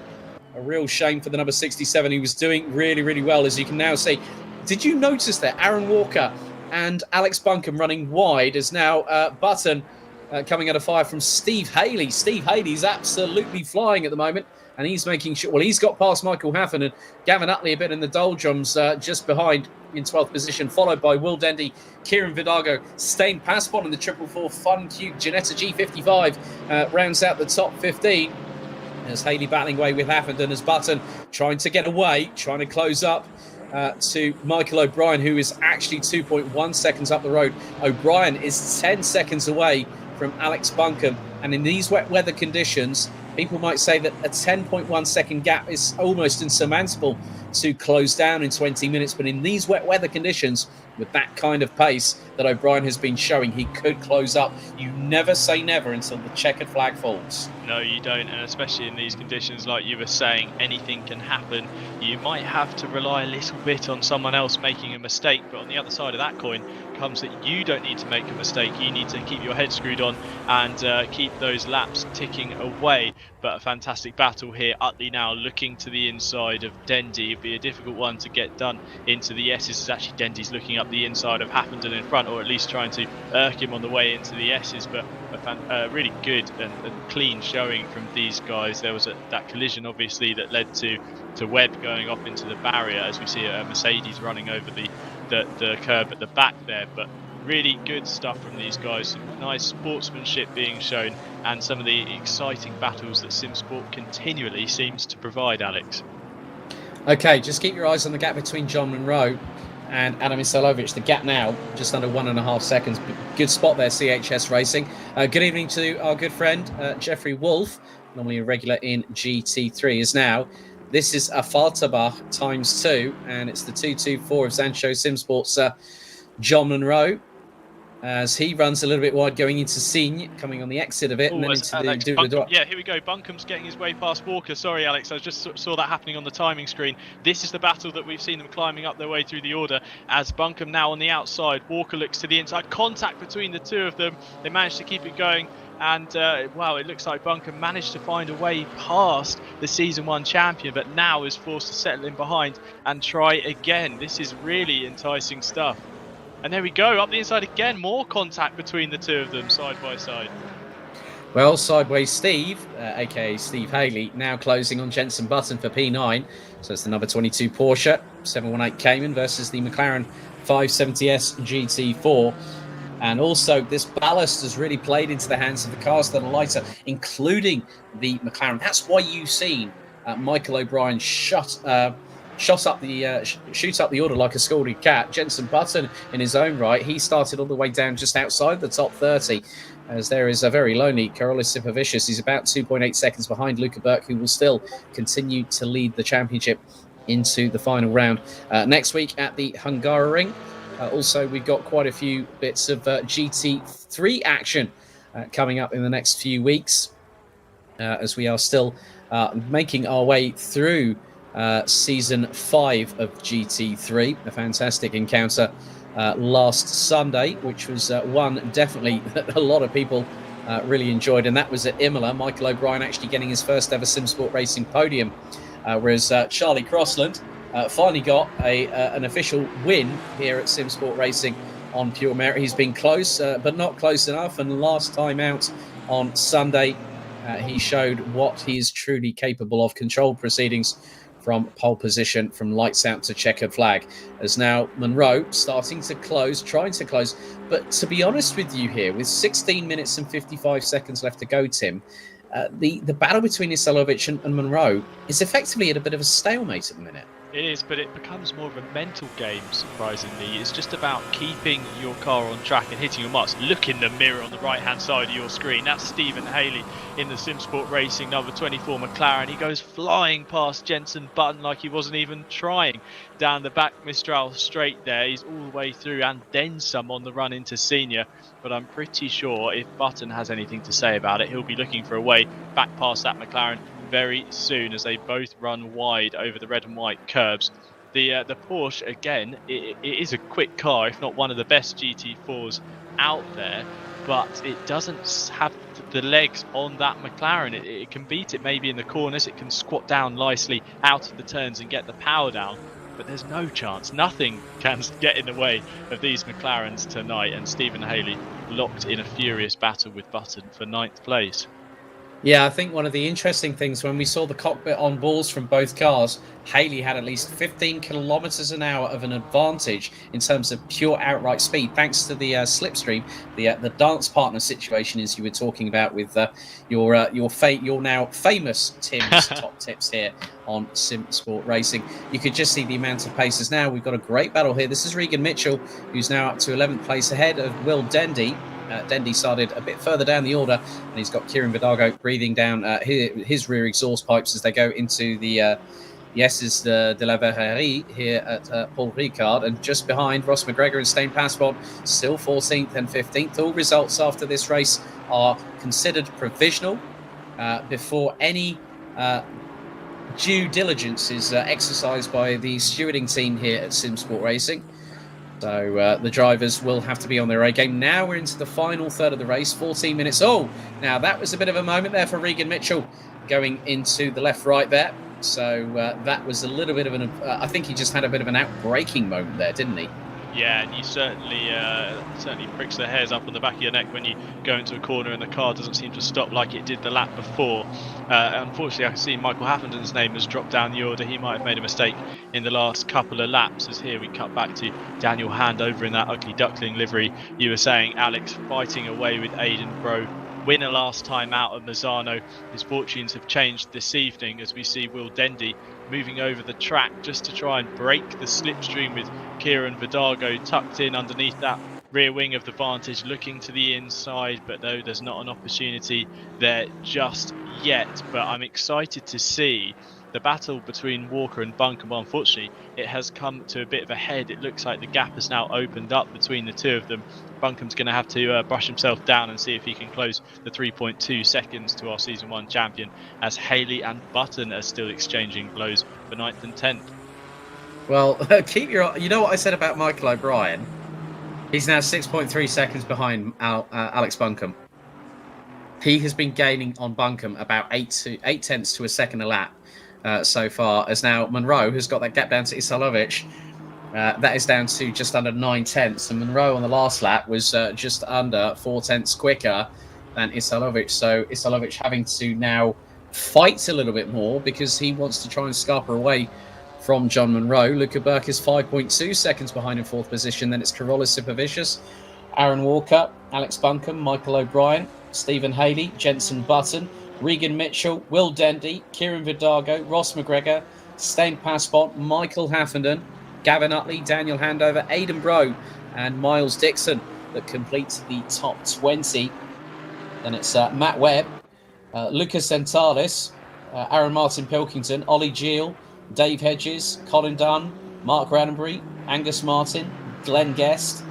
A real shame for the number 67. He was doing really, really well, as you can now see. Did you notice that Aaron Walker and Alex Buncombe running wide, as now Button coming out of fire from Steve Haley. Steve Haley's absolutely flying at the moment, and he's making sure, well, he's got past Michael Haffenden and Gavin Utley a bit in the doldrums, just behind in 12th position, followed by Will Dendy, Kieran Vidago, Stain Passport in the 444 Fun Cube Janetta G55 rounds out the top 15. As Haley battling away with Haffenden, as Button trying to get away, trying to close up to Michael O'Brien, who is actually 2.1 seconds up the road. O'Brien is 10 seconds away from Alex Buncombe, and in these wet weather conditions, people might say that a 10.1 second gap is almost insurmountable to close down in 20 minutes. But in these wet weather conditions, with that kind of pace that O'Brien has been showing, he could close up. You never say never until the checkered flag falls. No, you don't. And especially in these conditions, like you were saying, anything can happen. You might have to rely a little bit on someone else making a mistake. But on the other side of that coin comes that you don't need to make a mistake. You need to keep your head screwed on and keep those laps ticking away. But a fantastic battle here. Utley now looking to the inside of Dendy. it'd be a difficult one to get done into the S's. As actually Dendy's looking up the inside of Happenden in front, or at least trying to irk him on the way into the S's. But a really good and clean showing from these guys. There was that collision, obviously, that led to Webb going off into the barrier, as we see a Mercedes running over the curb at the back there. But really good stuff from these guys. Some nice sportsmanship being shown, and some of the exciting battles that Simsport continually seems to provide, Alex. Okay, just keep your eyes on the gap between John Munro and Adam Isalovic. The gap now just under 1.5 seconds. Good spot there, CHS Racing. Good evening to our good friend Jeffrey Wolf, normally a regular in GT3, this is a Falterbach ×2, and it's the 224 of Zansho Simsport's John Munro, as he runs a little bit wide going into Signe, coming on the exit of it, and then into Alex, the yeah, here we go. Buncombe's getting his way past Walker. Sorry, Alex, I just saw that happening on the timing screen. This is the battle that we've seen them climbing up their way through the order, as Buncombe now on the outside. Walker looks to the inside. Contact between the two of them. They managed to keep it going. And, wow, it looks like Buncombe managed to find a way past the Season 1 champion, but now is forced to settle in behind and try again. This is really enticing stuff. And there we go, up the inside again, more contact between the two of them, side by side. Well, Sideways Steve, aka Steve Haley, now closing on Jenson Button for P9. So it's the number 22 Porsche 718 Cayman versus the McLaren 570S GT4. And also, this ballast has really played into the hands of the cars that are lighter, including the McLaren. That's why you've seen Michael O'Brien shoot up the order like a scalded cat. Jenson Button, in his own right, he started all the way down just outside the top 30, as there is a very lonely Karolis Sipovicius. He's about 2.8 seconds behind Luca Burke, who will still continue to lead the championship into the final round. Next week at the Hungaroring, also we've got quite a few bits of GT3 action coming up in the next few weeks, as we are still making our way through Season 5 of GT3, a fantastic encounter last Sunday, which was one definitely that a lot of people really enjoyed, and that was at Imola. Michael O'Brien actually getting his first ever Simsport Racing podium, whereas Charlie Crossland finally got an official win here at Simsport Racing on pure merit. He's been close, but not close enough, and last time out on Sunday, he showed what he is truly capable of. Controlled proceedings from pole position, from lights out to checkered flag, as now Munro starting to close, trying to close. But to be honest with you here, with 16 minutes and 55 seconds left to go, Tim, the battle between Isalovic and Munro is effectively at a bit of a stalemate at the minute. It is, but it becomes more of a mental game, surprisingly. It's just about keeping your car on track and hitting your marks. Look in the mirror on the right-hand side of your screen. That's Stephen Haley in the Simsport Racing number 24 McLaren. He goes flying past Jenson Button like he wasn't even trying down the back Mistral straight there. He's all the way through and then some on the run into Senior. But I'm pretty sure if Button has anything to say about it, he'll be looking for a way back past that McLaren very soon, as they both run wide over the red and white curbs. The Porsche, again, it is a quick car, if not one of the best GT4s out there, but it doesn't have the legs on that McLaren. It can beat it maybe in the corners, it can squat down nicely out of the turns and get the power down, but there's no chance, nothing can get in the way of these McLarens tonight, and Stephen Haley locked in a furious battle with Button for 9th place. Yeah, I think one of the interesting things when we saw the cockpit on balls from both cars, Haley had at least 15 kilometers an hour of an advantage in terms of pure outright speed, thanks to the slipstream, the dance partner situation, as you were talking about with your now famous Tim's top tips here on Simsport Racing. You could just see the amount of paces now. We've got a great battle here. This is Regan Mitchell, who's now up to 11th place ahead of Will Dendy. Dendy started a bit further down the order, and he's got Kieran Vidago breathing down his rear exhaust pipes as they go into the Yeses de la Verrerie here at Paul Ricard, and just behind Ross McGregor and Stain Passport, still 14th and 15th. All results after this race are considered provisional before any due diligence is exercised by the stewarding team here at Simsport Racing. So the drivers will have to be on their A game. Now we're into the final third of the race, 14 minutes. Oh, now that was a bit of a moment there for Regan Mitchell going into the left-right there. So that was a little bit of an. I think he just had a bit of an outbreaking moment there, didn't he? Yeah, and you certainly pricks the hairs up on the back of your neck when you go into a corner and the car doesn't seem to stop like it did the lap before. Unfortunately, I can see Michael Haffenden's name has dropped down the order. He might have made a mistake in the last couple of laps, as here we cut back to Daniel Hand over in that ugly duckling livery. You were saying, Alex, fighting away with Aidan Bro. Winner last time out at Misano. His fortunes have changed this evening as we see Will Dendy moving over the track just to try and break the slipstream with Kieran Vidago tucked in underneath that rear wing of the Vantage, looking to the inside, but no, there's not an opportunity there just yet. But I'm excited to see the battle between Walker and Buncombe. Unfortunately, it has come to a bit of a head. It looks like the gap has now opened up between the two of them. Buncombe's going to have to brush himself down and see if he can close the 3.2 seconds to our Season 1 champion, as Haley and Button are still exchanging blows for 9th and 10th. Well, you know what I said about Michael O'Brien? He's now 6.3 seconds behind Alex Buncombe. He has been gaining on Buncombe about 8 tenths to a second a lap so far, as now Monroe has got that gap down to Isalovic. That is down to just under 9 tenths, and Monroe on the last lap was just under 4 tenths quicker than Isalovic. So Isalovic having to now fight a little bit more because he wants to try and scarper away from John Monroe. Luca Burke is 5.2 seconds behind in 4th position. Then it's Carolus Supervicious, Aaron Walker, Alex Buncombe, Michael O'Brien, Stephen Haley, Jenson Button, Regan Mitchell, Will Dendy, Kieran Vidago, Ross McGregor, Stain Passport, Michael Haffenden, Gavin Utley, Daniel Handover, Aidan Bro, and Miles Dixon that completes the top 20. Then it's Matt Webb, Lucas Sentalis, Aaron Martin Pilkington, Ollie Gill, Dave Hedges, Colin Dunn, Mark Raddenbury, Angus Martin, Glenn Guest,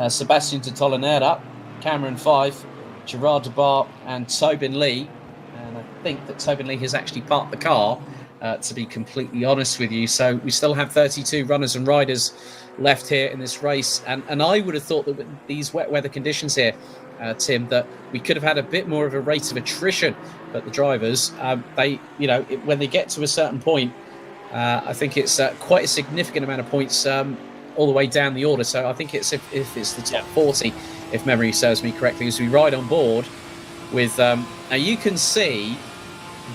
Sebastian de Tolenera, Cameron Fife, Gerard DeBar, and Tobin Lee. And I think that Tobin Lee has actually parked the car, to be completely honest with you. So we still have 32 runners and riders left here in this race. And I would have thought that with these wet weather conditions here, Tim, that we could have had a bit more of a rate of attrition. But the drivers, when they get to a certain point, I think it's quite a significant amount of points all the way down the order. So I think it's if it's the top 40, if memory serves me correctly, as we ride on board with... now you can see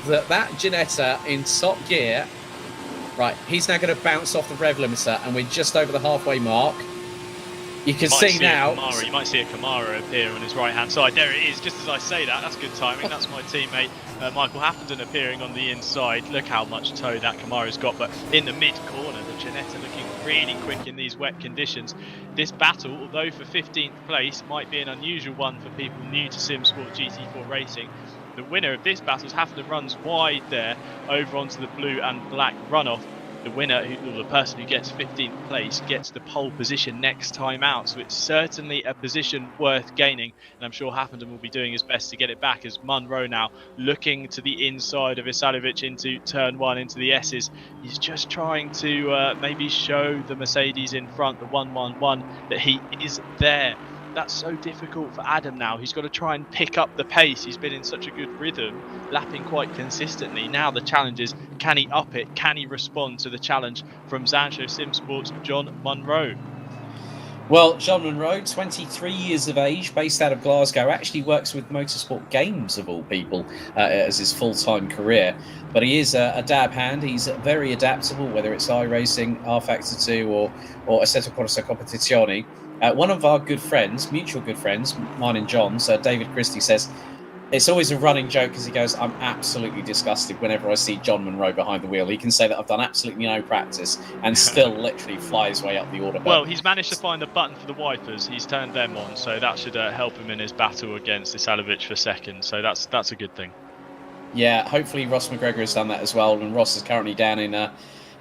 that Ginetta in top gear, right, he's now going to bounce off the rev limiter, and we're just over the halfway mark. You can see now... You might see a Camaro appear on his right-hand side. There it is, just as I say that. That's good timing. That's my teammate, Michael Haffenden, appearing on the inside. Look how much toe that Camaro's got. But in the mid-corner, the Ginetta looking really quick in these wet conditions. This battle, although for 15th place, might be an unusual one for people new to Simsport GT4 Racing. The winner of this battle is Haffenden runs wide there over onto the blue and black runoff. The winner, the person who gets 15th place, gets the pole position next time out. So it's certainly a position worth gaining. And I'm sure Haffenden will be doing his best to get it back, as Monroe now looking to the inside of Isalovic into turn 1, into the S's. He's just trying to maybe show the Mercedes in front, the 111, that he is there. That's so difficult for Adam now. He's got to try and pick up the pace. He's been in such a good rhythm, lapping quite consistently. Now the challenge is, can he up it? Can he respond to the challenge from Zansho Simsport's John Monroe? Well, John Monroe, 23 years of age, based out of Glasgow, actually works with Motorsport Games, of all people, as his full-time career. But he is a dab hand. He's very adaptable, whether it's iRacing, R-Factor 2, or Assetto Corsa Competizione. One of our good friends, mutual good friends, mine and John's, David Christie, says, it's always a running joke because he goes, I'm absolutely disgusted whenever I see John Monroe behind the wheel. He can say that I've done absolutely no practice and still literally fly his way up the order. Well, he's managed to find the button for the wipers. He's turned them on, so that should help him in his battle against Isalovic for second. So that's a good thing. Yeah, hopefully Ross McGregor has done that as well. And Ross is currently down in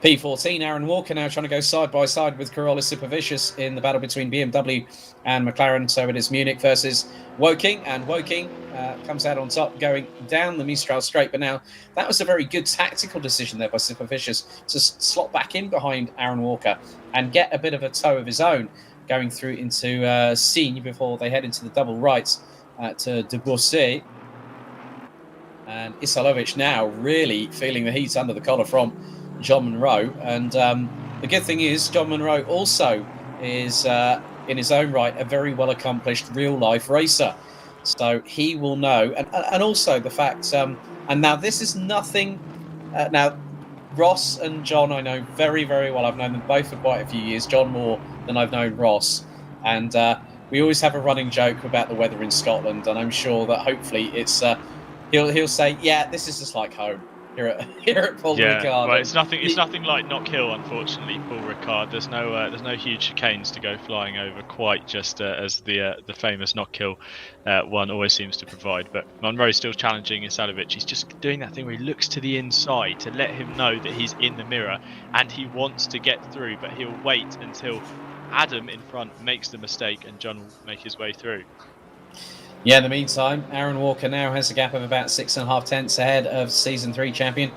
P14. Aaron Walker now trying to go side by side with Carolus Supervicious in the battle between BMW and McLaren. So it is Munich versus Woking, and Woking comes out on top going down the Mistral straight. But now that was a very good tactical decision there by Supervicious to slot back in behind Aaron Walker and get a bit of a toe of his own going through into Signe before they head into the double right to De Bourset. And Isalovic now really feeling the heat under the collar from John Munro. And the good thing is, John Munro also is, in his own right, a very well-accomplished real-life racer. So he will know. And also the fact, and now this is nothing, now Ross and John I know very, very well. I've known them both for quite a few years, John more than I've known Ross. And we always have a running joke about the weather in Scotland, and I'm sure that hopefully it's he'll say, yeah, this is just like home here at Paul Ricard. Well, it's nothing like Knockhill, unfortunately, Paul Ricard. There's no huge chicanes to go flying over quite just as the famous Knockhill one always seems to provide. But Munro's still challenging Isalovic. He's just doing that thing where he looks to the inside to let him know that he's in the mirror and he wants to get through, but he'll wait until Adam in front makes the mistake and John will make his way through. Yeah, in the meantime, Aaron Walker now has a gap of about 6.5 tenths ahead of Season 3 champion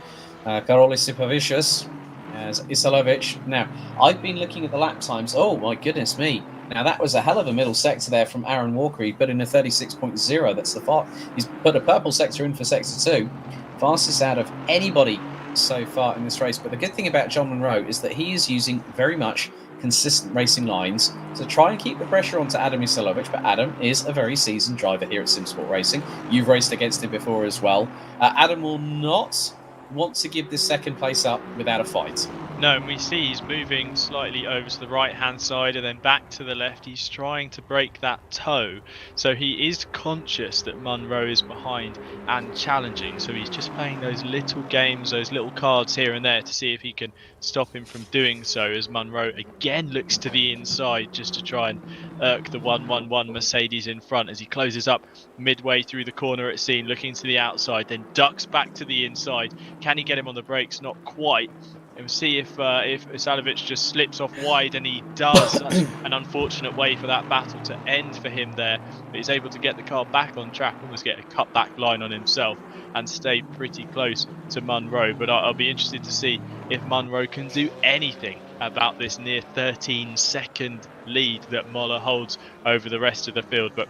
Karolis Sipavicius as Isalovic. Now, I've been looking at the lap times. Oh, my goodness me. Now, that was a hell of a middle sector there from Aaron Walker. He put in a 36.0. That's the far. He's put a purple sector in for Sector 2. Fastest out of anybody so far in this race. But the good thing about John Munro is that he is using very much consistent racing lines to try and keep the pressure onto Adam Isalovic, but Adam is a very seasoned driver here at Simsport Racing. You've raced against him before as well. Adam will not want to give this second place up without a fight. No, and we see he's moving slightly over to the right-hand side and then back to the left. He's trying to break that toe. So he is conscious that Munro is behind and challenging. So he's just playing those little games, those little cards here and there to see if he can stop him from doing so as Munro again looks to the inside just to try and irk the 111 Mercedes in front as he closes up midway through the corner at Scene, looking to the outside, then ducks back to the inside. Can he get him on the brakes? Not quite. And we'll see if Isalovic just slips off wide, and he does. Such an unfortunate way for that battle to end for him there. But he's able to get the car back on track, almost get a cutback line on himself and stay pretty close to Munro. But I'll be interested to see if Munro can do anything about this near 13-second lead that Moller holds over the rest of the field. But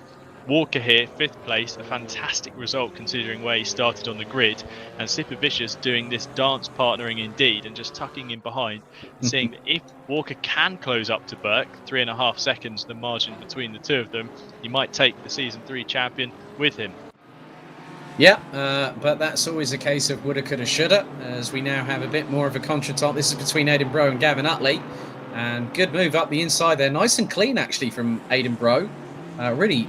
Walker here, 5th place, a fantastic result considering where he started on the grid, and Sipavicius doing this dance partnering indeed and just tucking in behind, seeing that if Walker can close up to Burke, 3.5 seconds the margin between the two of them, he might take the Season 3 champion with him. Yeah, but that's always a case of woulda, coulda, shoulda, as we now have a bit more of a contretemps. This is between Aidan Bro and Gavin Utley, and good move up the inside there. Nice and clean, actually, from Aidan Bro. Really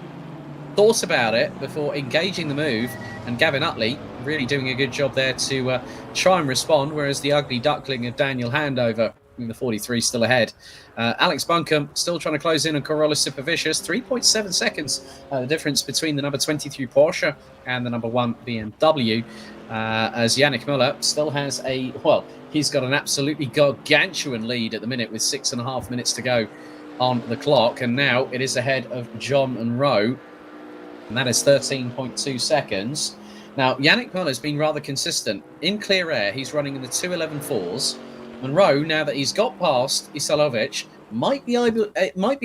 thought about it before engaging the move, and Gavin Utley really doing a good job there to try and respond, whereas the ugly duckling of Daniel Handover in the 43 still ahead. Alex Buncombe still trying to close in on Karolis Sipavicius. 3.7 seconds the difference between the number 23 Porsche and the number 1 BMW, as Yannick Muller still has he's got an absolutely gargantuan lead at the minute with 6.5 minutes to go on the clock, and now it is ahead of John Munro, and that is 13.2 seconds. Now, Yannick Muller's been rather consistent. In clear air, he's running in the 2:11.4s. Munro, now that he's got past Isalovic, might be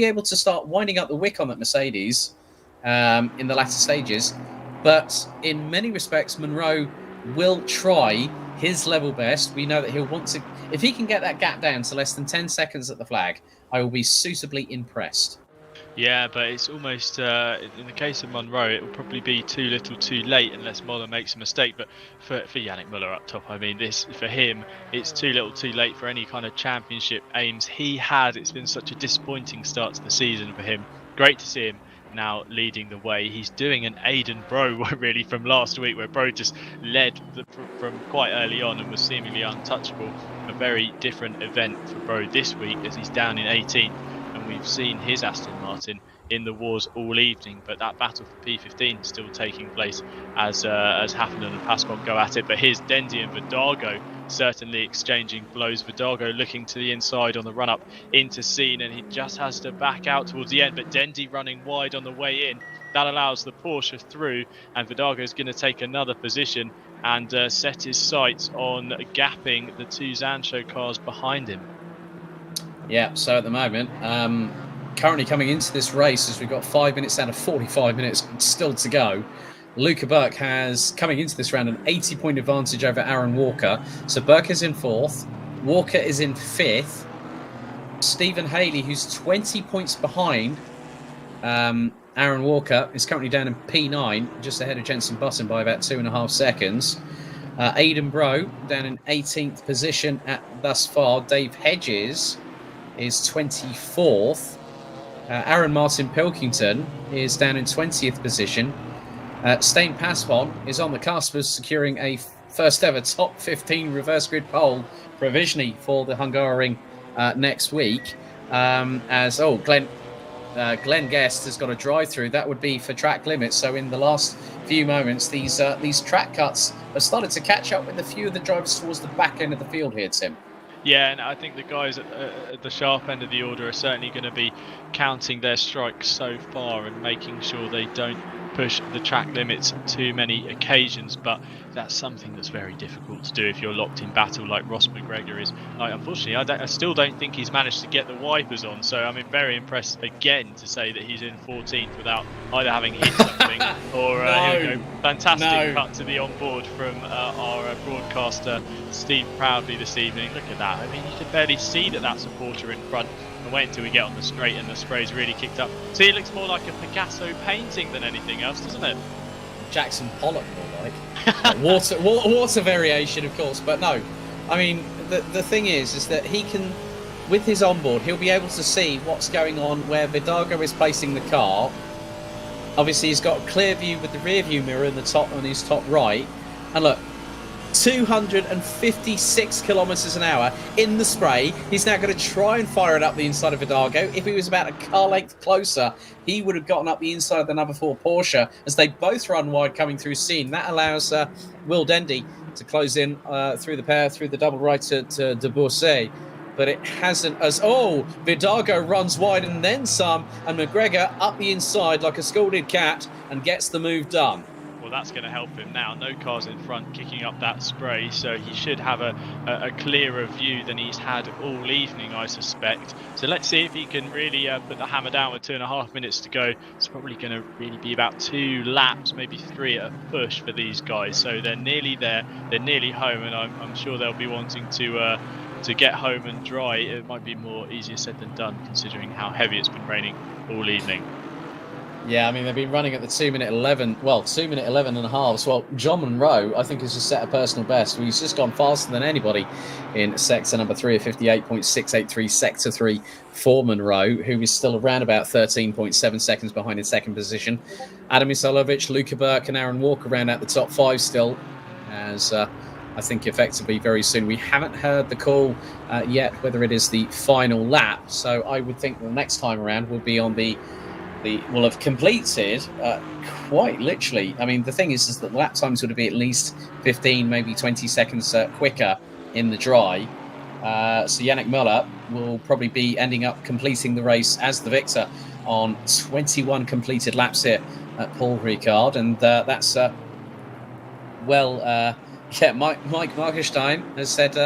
able to start winding up the wick on that Mercedes in the latter stages. But in many respects, Munro will try his level best. We know that he'll want to... If he can get that gap down to less than 10 seconds at the flag, I will be suitably impressed. Yeah, but it's almost, in the case of Munro, it will probably be too little too late unless Muller makes a mistake. But for Yannick Muller up top, I mean, for him, it's too little too late for any kind of championship aims he had. It's been such a disappointing start to the season for him. Great to see him now leading the way. He's doing an Aidan Bro really from last week, where Bro just led from quite early on and was seemingly untouchable. A very different event for Bro this week as he's down in 18th. And we've seen his Aston Martin in the wars all evening, but that battle for P15 is still taking place as Haffenden and Pascon go at it. But here's Dendy and Vidago certainly exchanging blows. Vidago looking to the inside on the run up into Scene, and he just has to back out towards the end, but Dendy running wide on the way in. That allows the Porsche through, and Vidago is going to take another position and set his sights on gapping the two Zansho cars behind him. Yeah, so at the moment, currently coming into this race, as we've got 5 minutes out of 45 minutes still to go, Luca Burke has, coming into this round, an 80-point advantage over Aaron Walker. So Burke is in 4th. Walker is in 5th. Stephen Haley, who's 20 points behind Aaron Walker, is currently down in P9, just ahead of Jenson Button by about 2.5 seconds. Aidan Bro down in 18th position thus far. Dave Hedges is 24th. Aaron Martin Pilkington is down in 20th position. Stain Paspon is on the cusp of securing a first ever top 15 reverse grid pole provisionally for the Hungaroring next week. Glenn Guest has got a drive through. That would be for track limits. So in the last few moments, these track cuts have started to catch up with a few of the drivers towards the back end of the field here, Tim. Yeah, and I think the guys at the sharp end of the order are certainly going to be counting their strikes so far and making sure they don't push the track limits on too many occasions, but that's something that's very difficult to do if you're locked in battle like Ross McGregor is. Unfortunately, I still don't think he's managed to get the wipers on, so I'm very impressed again to say that he's in 14th without either having hit something or fantastic cut to the onboard from our broadcaster Steve Proudly this evening. Look at that. I mean, you can barely see that supporter in front. And wait until we get on the straight and the spray's really kicked up. See, it looks more like a Picasso painting than anything else, doesn't it? Jackson Pollock, more like. water variation, of course, but no. I mean, the thing is that he can, with his onboard, he'll be able to see what's going on where Vidago is placing the car. Obviously, he's got a clear view with the rear view mirror in the top on his top right. And look, 256 kilometres an hour in the spray. He's now going to try and fire it up the inside of Vidago. If he was about a car length closer, he would have gotten up the inside of the number 4 Porsche as they both run wide coming through scene. That allows Will Dendy to close in through the double right to De Bourset. But it hasn't Vidago runs wide and then some, and McGregor up the inside like a scalded cat and gets the move done. Well, that's going to help him now. No cars in front kicking up that spray, so he should have a clearer view than he's had all evening, I suspect. So let's see if he can really put the hammer down with 2.5 minutes to go. It's probably going to really be about 2 laps, maybe 3 at a push for these guys. So they're nearly there. They're nearly home, and I'm sure they'll be wanting to get home and dry. It might be more easier said than done, considering how heavy it's been raining all evening. Yeah, I mean, they've been running at the 2-minute 11, 2-minute 11 and a half. Well, John Monroe, I think, has just set a personal best. He's just gone faster than anybody in sector number 3 of 58.683, sector 3 for Monroe, who is still around about 13.7 seconds behind in second position. Adam Isolovic, Luca Burke and Aaron Walker round out the top 5 still, as I think effectively very soon. We haven't heard the call yet, whether it is the final lap. So I would think the next time around will be on will have completed quite literally. I mean, the thing is that the lap times would be at least 15, maybe 20 seconds quicker in the dry. So Yannick Muller will probably be ending up completing the race as the victor on 21 completed laps here at Paul Ricard. And that's, Mike Markerstein has said,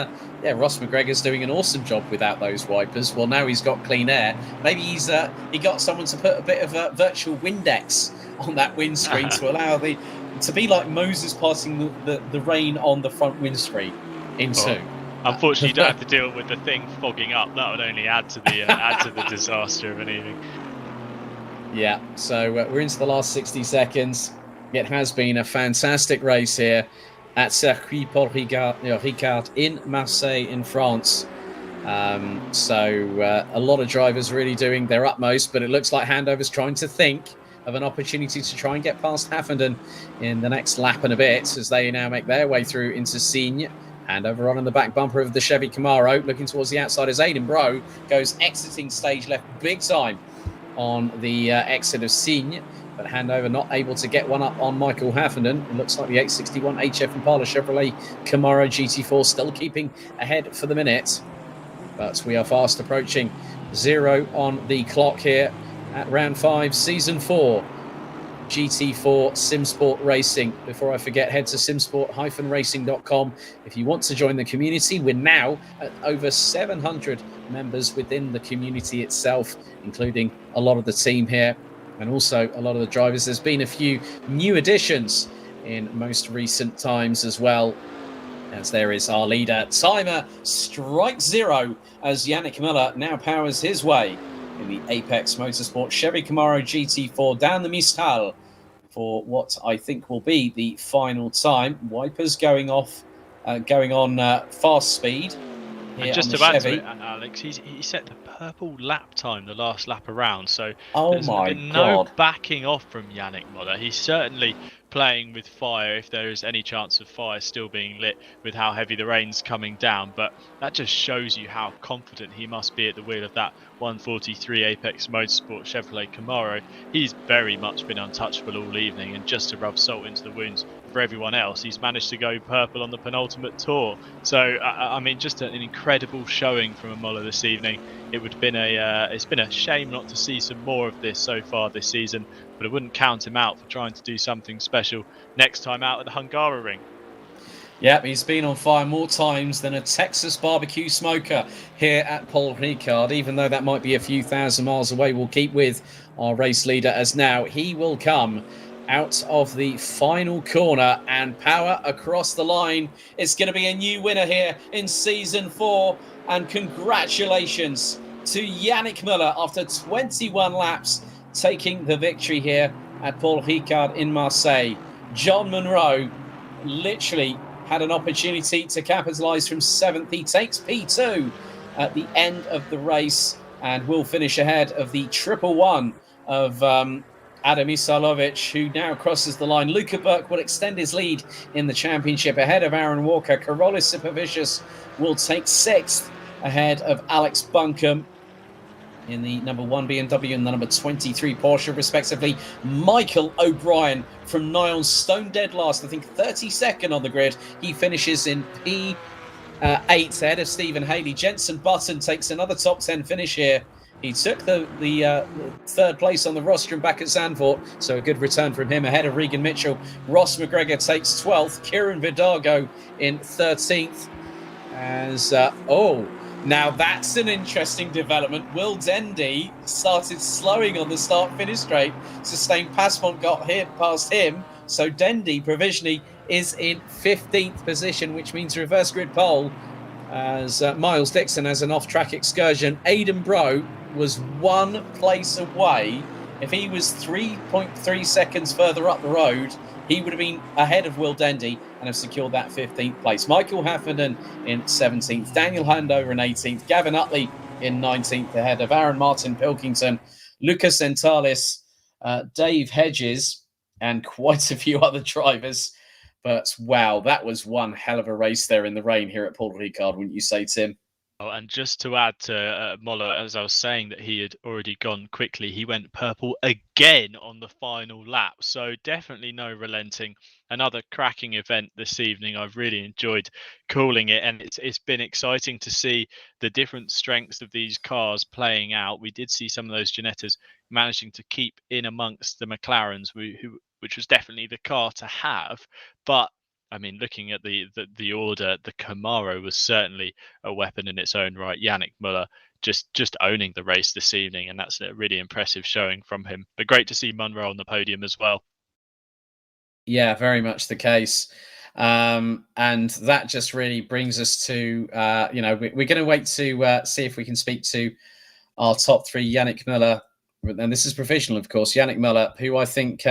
Ross McGregor's doing an awesome job without those wipers. Well, now he's got clean air. Maybe he got someone to put a bit of a virtual Windex on that windscreen to allow to be like Moses passing the rain on the front windscreen in two. Unfortunately, you don't have to deal with the thing fogging up. That would only add to the disaster of an evening. Yeah, so we're into the last 60 seconds. It has been a fantastic race here at Circuit Paul Ricard in Marseille in France. So a lot of drivers really doing their utmost, but it looks like Handover's trying to think of an opportunity to try and get past Haffenden in the next lap and a bit as they now make their way through into Signes. Handover on the back bumper of the Chevy Camaro, looking towards the outside as Aidan Bro goes exiting stage left big time on the exit of Signes. But Handover not able to get one up on Michael Haffenden. It looks like the 861 HF Impala Chevrolet Camaro GT4 still keeping ahead for the minute. But we are fast approaching 0 on the clock here at round 5, season 4. GT4 Simsport Racing. Before I forget, head to simsport-racing.com if you want to join the community. We're now at over 700 members within the community itself, including a lot of the team here and also a lot of the drivers. There's been a few new additions in most recent times as well, as there is our leader. Timer strike zero as Yannick Müller now powers his way in the Apex Motorsport Chevy Camaro GT4 down the Mistral for what I think will be the final time. Wipers going on fast speed. And just to add to it, Alex, he set the purple lap time the last lap around, so there's been no backing off from Yannick Müller. He's certainly playing with fire if there is any chance of fire still being lit with how heavy the rain's coming down, but that just shows you how confident he must be at the wheel of that 143 Apex Motorsport Chevrolet Camaro. He's very much been untouchable all evening, and just to rub salt into the wounds for everyone else, he's managed to go purple on the penultimate tour. So I mean, just an incredible showing from Imola this evening. It's been a shame not to see some more of this so far this season, but I wouldn't count him out for trying to do something special next time out at the Hungaroring. Yep, he's been on fire more times than a Texas barbecue smoker here at Paul Ricard. Even though that might be a few thousand miles away, we'll keep with our race leader, as now he will come out of the final corner and power across the line. It's going to be a new winner here in Season 4. And congratulations to Yannick Müller after 21 laps, taking the victory here at Paul Ricard in Marseille. John Munro literally had an opportunity to capitalise from 7th. He takes P2 at the end of the race and will finish ahead of the 111 of Adam Isalovic, who now crosses the line. Luca Burke will extend his lead in the championship ahead of Aaron Walker. Karolis Sipovicius will take 6th ahead of Alex Buncombe in the number 1 BMW and the number 23 Porsche, respectively. Michael O'Brien from Nyon, stone dead last, I think 32nd on the grid. He finishes in P8 ahead of Stephen Haley. Jenson Button takes another top 10 finish here. He took the third place on the rostrum back at Zandvoort, so a good return from him ahead of Regan Mitchell. Ross McGregor takes 12th. Kieran Vidago in 13th. Now that's an interesting development. Will Dendy started slowing on the start-finish straight. Sustained Passport got hit past him, so Dendy provisionally is in 15th position, which means reverse grid pole as Miles Dixon has an off-track excursion. Aidan Bro was 1 place away. If he was 3.3 seconds further up the road, he would have been ahead of Will Dendy and have secured that 15th place. Michael Haffernan in 17th, Daniel Handover in 18th, Gavin Utley in 19th ahead of Aaron Martin Pilkington, Lucas Entalis, Dave Hedges, and quite a few other drivers. But wow, that was one hell of a race there in the rain here at Paul Ricard, wouldn't you say, Tim? Oh, and just to add to Müller, as I was saying that he had already gone quickly, he went purple again on the final lap. So definitely no relenting. Another cracking event this evening. I've really enjoyed calling it, and it's been exciting to see the different strengths of these cars playing out. We did see some of those Ginettas managing to keep in amongst the McLarens, which was definitely the car to have. But I mean, looking at the order, the Camaro was certainly a weapon in its own right. Yannick Müller just owning the race this evening, and that's a really impressive showing from him. But great to see Munro on the podium as well. Yeah, very much the case. And that just really brings us to, we're going to wait to see if we can speak to our top 3, Yannick Müller. And this is provisional, of course. Yannick Müller, who I think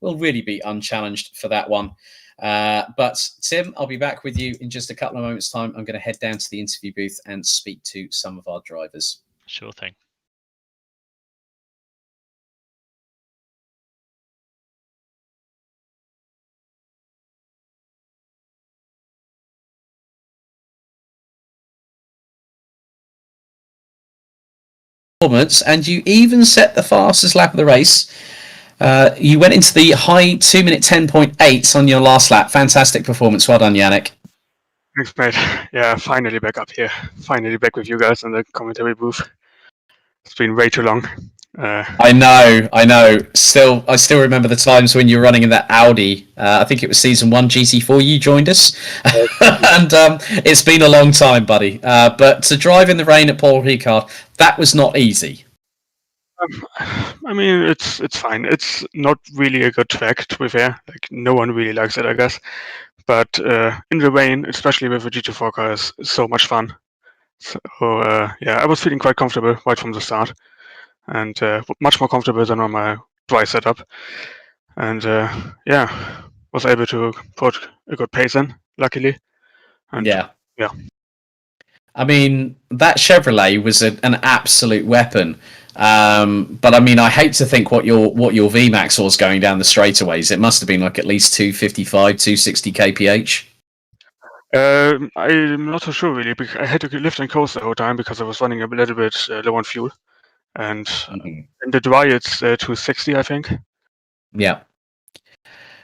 will really be unchallenged for that one. But Tim, I'll be back with you in just a couple of moments' time. I'm going to head down to the interview booth and speak to some of our drivers. Sure thing. And you even set the fastest lap of the race. You went into the high 2-minute 10.8 on your last lap. Fantastic performance. Well done, Yannick. Thanks, mate. Yeah, finally back up here. Finally back with you guys in the commentary booth. It's been way too long. I know. I still remember the times when you were running in that Audi. I think it was season 1 GT4. You joined us, and it's been a long time, buddy. But to drive in the rain at Paul Ricard, that was not easy. I mean, it's fine. It's not really a good track, to be fair. Like, no one really likes it, I guess. But in the rain, especially with a GT4 car, is so much fun. So yeah, I was feeling quite comfortable right from the start, and much more comfortable than on my dry setup. And yeah, was able to put a good pace in, luckily. And Yeah. yeah. I mean, that Chevrolet was an absolute weapon. But I mean, I hate to think what your VMAX was going down the straightaways. It must have been like at least 255, 260 kph. I'm not so sure really, because I had to lift and coast the whole time because I was running a little bit low on fuel. And in the dry, it's 260, I think. Yeah.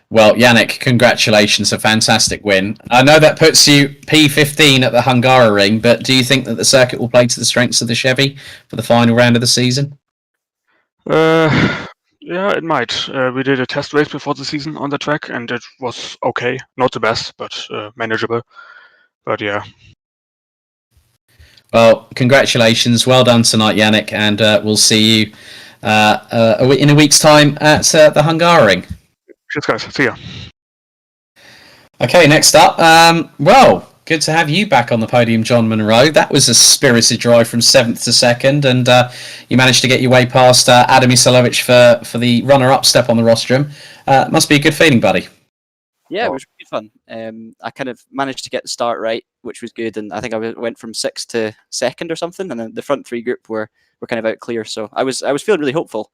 Well, Yannick, congratulations, a fantastic win. I know that puts you P15 at the Hungaroring, but do you think that the circuit will play to the strengths of the Chevy for the final round of the season? Yeah, it might. We did a test race before the season on the track, and it was okay. Not the best, but manageable. But yeah. Well, congratulations. Well done tonight, Yannick, and we'll see you in a week's time at the Hungaroring. Cheers, guys. See ya. Okay, next up. Well, good to have you back on the podium, John Monroe. That was a spirited drive from 7th to 2nd, and you managed to get your way past Adam Isolovic for the runner-up step on the rostrum. Must be a good feeling, buddy. Yeah, it was really fun. I kind of managed to get the start right, which was good, and I think I went from 6th to 2nd or something, and then the front three group were kind of out clear, so I was feeling really hopeful.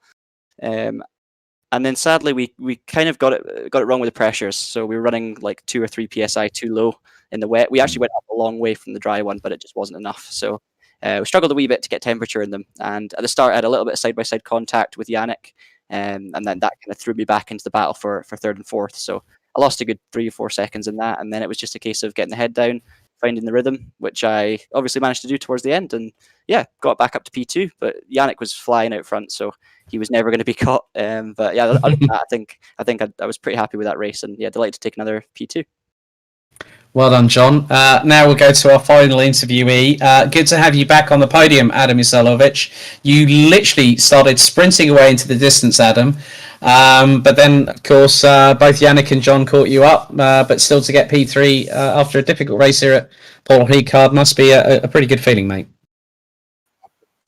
And then sadly, we kind of got it wrong with the pressures. So we were running like 2 or 3 psi too low in the wet. We actually went up a long way from the dry one, but it just wasn't enough. So we struggled a wee bit to get temperature in them. And at the start, I had a little bit of side-by-side contact with Yannick, and then that kind of threw me back into the battle for 3rd and 4th. So I lost a good 3 or 4 seconds in that, and then it was just a case of getting the head down, finding the rhythm, which I obviously managed to do towards the end, and yeah, got back up to P2. But Yannick was flying out front, so he was never going to be caught. But yeah, other than that, I think I was pretty happy with that race, and yeah, delighted to take another P2. Well done, John. Now we'll go to our final interviewee. Good to have you back on the podium, Adam Isolovic. You literally started sprinting away into the distance, Adam. But then, of course, both Yannick and John caught you up. But still to get P3 after a difficult race here at Paul Ricard must be a pretty good feeling, mate.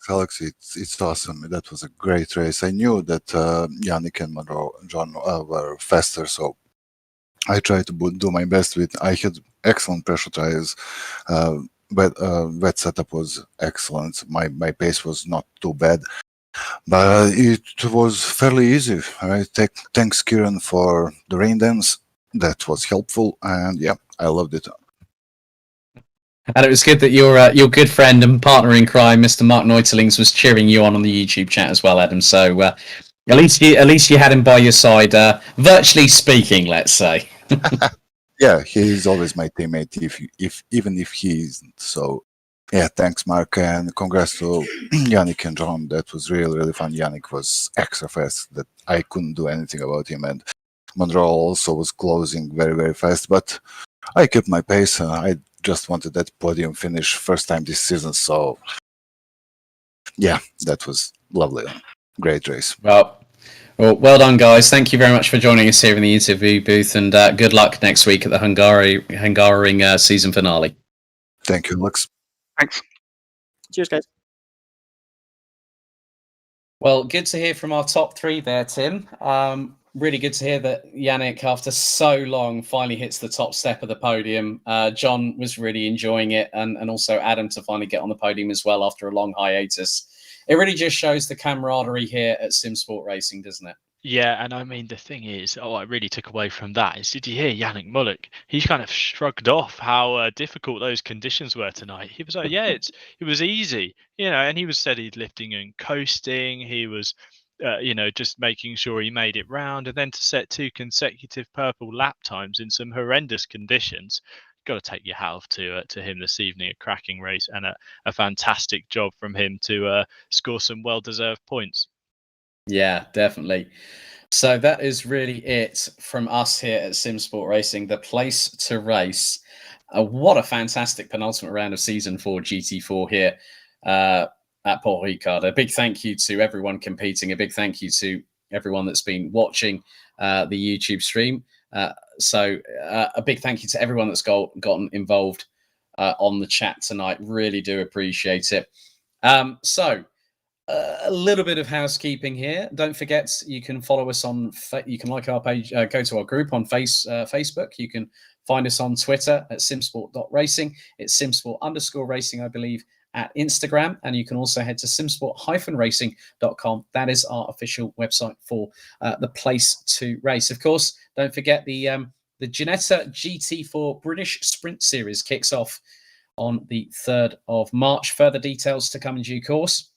Alex, it's awesome. That was a great race. I knew that Yannick and John were faster, so I tried to do my best with. I had excellent pressure tires. Wet setup was excellent. My pace was not too bad, but it was fairly easy. Right? Thanks, Kieran, for the rain dance. That was helpful, and yeah, I loved it. And it was good that your good friend and partner in crime, Mr. Mark Neutelings, was cheering you on the YouTube chat as well, Adam. So at least you had him by your side, virtually speaking, let's say. Yeah, he's always my teammate, even if he isn't. So yeah, thanks, Mark, and congrats to Yannick and John. That was really fun. Yannick was extra fast, that I couldn't do anything about him, and Monroe also was closing very fast, but I kept my pace, and I just wanted that podium finish first time this season. So yeah, that was lovely. Great race. Well done, guys. Thank you very much for joining us here in the interview booth, and good luck next week at the Hungaroring season finale. Thank you, Lex. Thanks. Cheers, guys. Well, good to hear from our top three there, Tim. Really good to hear that Yannick, after so long, finally hits the top step of the podium. John was really enjoying it, and also Adam to finally get on the podium as well after a long hiatus. It really just shows the camaraderie here at Simsport Racing, doesn't it? Yeah, and I mean, the thing is, I really took away from that is, did you hear Yannick Mullock? He kind of shrugged off how difficult those conditions were tonight. He was like, yeah, it was easy, and he was steady lifting and coasting. He was, just making sure he made it round, and then to set 2 consecutive purple lap times in some horrendous conditions. Got to take your hat off to him this evening. A cracking race and a fantastic job from him to score some well-deserved points. Yeah, definitely. So that is really it from us here at Simsport Racing, the place to race. What a fantastic penultimate round of Season 4 GT4 here. at Paul Ricard. A big thank you to everyone competing. A big thank you to everyone that's been watching the YouTube stream. So a big thank you to everyone that's gotten involved on the chat tonight. Really do appreciate it. So a little bit of housekeeping here. Don't forget, you can follow us on. You can like our page. Go to our group on Facebook. You can find us on Twitter at simsport.racing. It's simsport_racing, I believe, at Instagram, and you can also head to simsport-racing.com. That is our official website for the place to race. Of course, don't forget the Ginetta GT4 British Sprint Series kicks off on the 3rd of March. Further details to come in due course.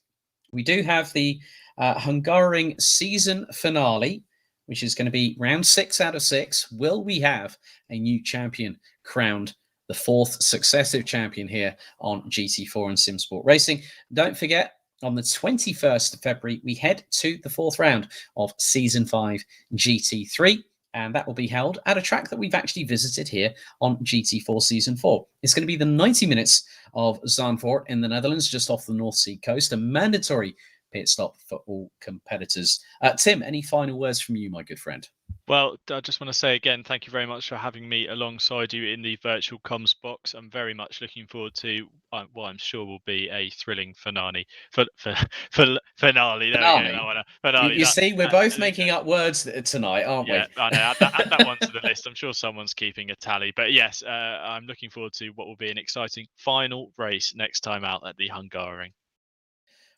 We do have the Hungaroring season finale, which is going to be round 6 out of 6. Will we have a new champion crowned, the 4th successive champion here on GT4 and Simsport Racing? Don't forget, on the 21st of February, we head to the 4th round of Season 5 GT3, and that will be held at a track that we've actually visited here on GT4 Season 4. It's going to be the 90 minutes of Zandvoort in the Netherlands, just off the North Sea coast, a mandatory pit stop for all competitors. Tim, any final words from you, my good friend? Well, I just want to say again, thank you very much for having me alongside you in the virtual comms box. I'm very much looking forward to what I'm sure will be a thrilling finale. Finale. There we go. Finale. You see, we're both making up words tonight, aren't we? Yeah, I know. Add that one to the list. I'm sure someone's keeping a tally. But yes, I'm looking forward to what will be an exciting final race next time out at the Hungaroring.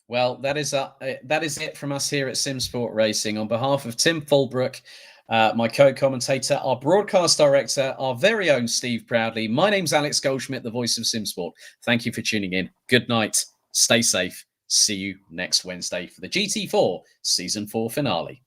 Well, that is it from us here at Simsport Racing. On behalf of Tim Fullbrook, my co-commentator, our broadcast director, our very own Steve Proudly, my name's Alex Goldschmidt, the voice of Simsport. Thank you for tuning in. Good night. Stay safe. See you next Wednesday for the GT4 Season 4 finale.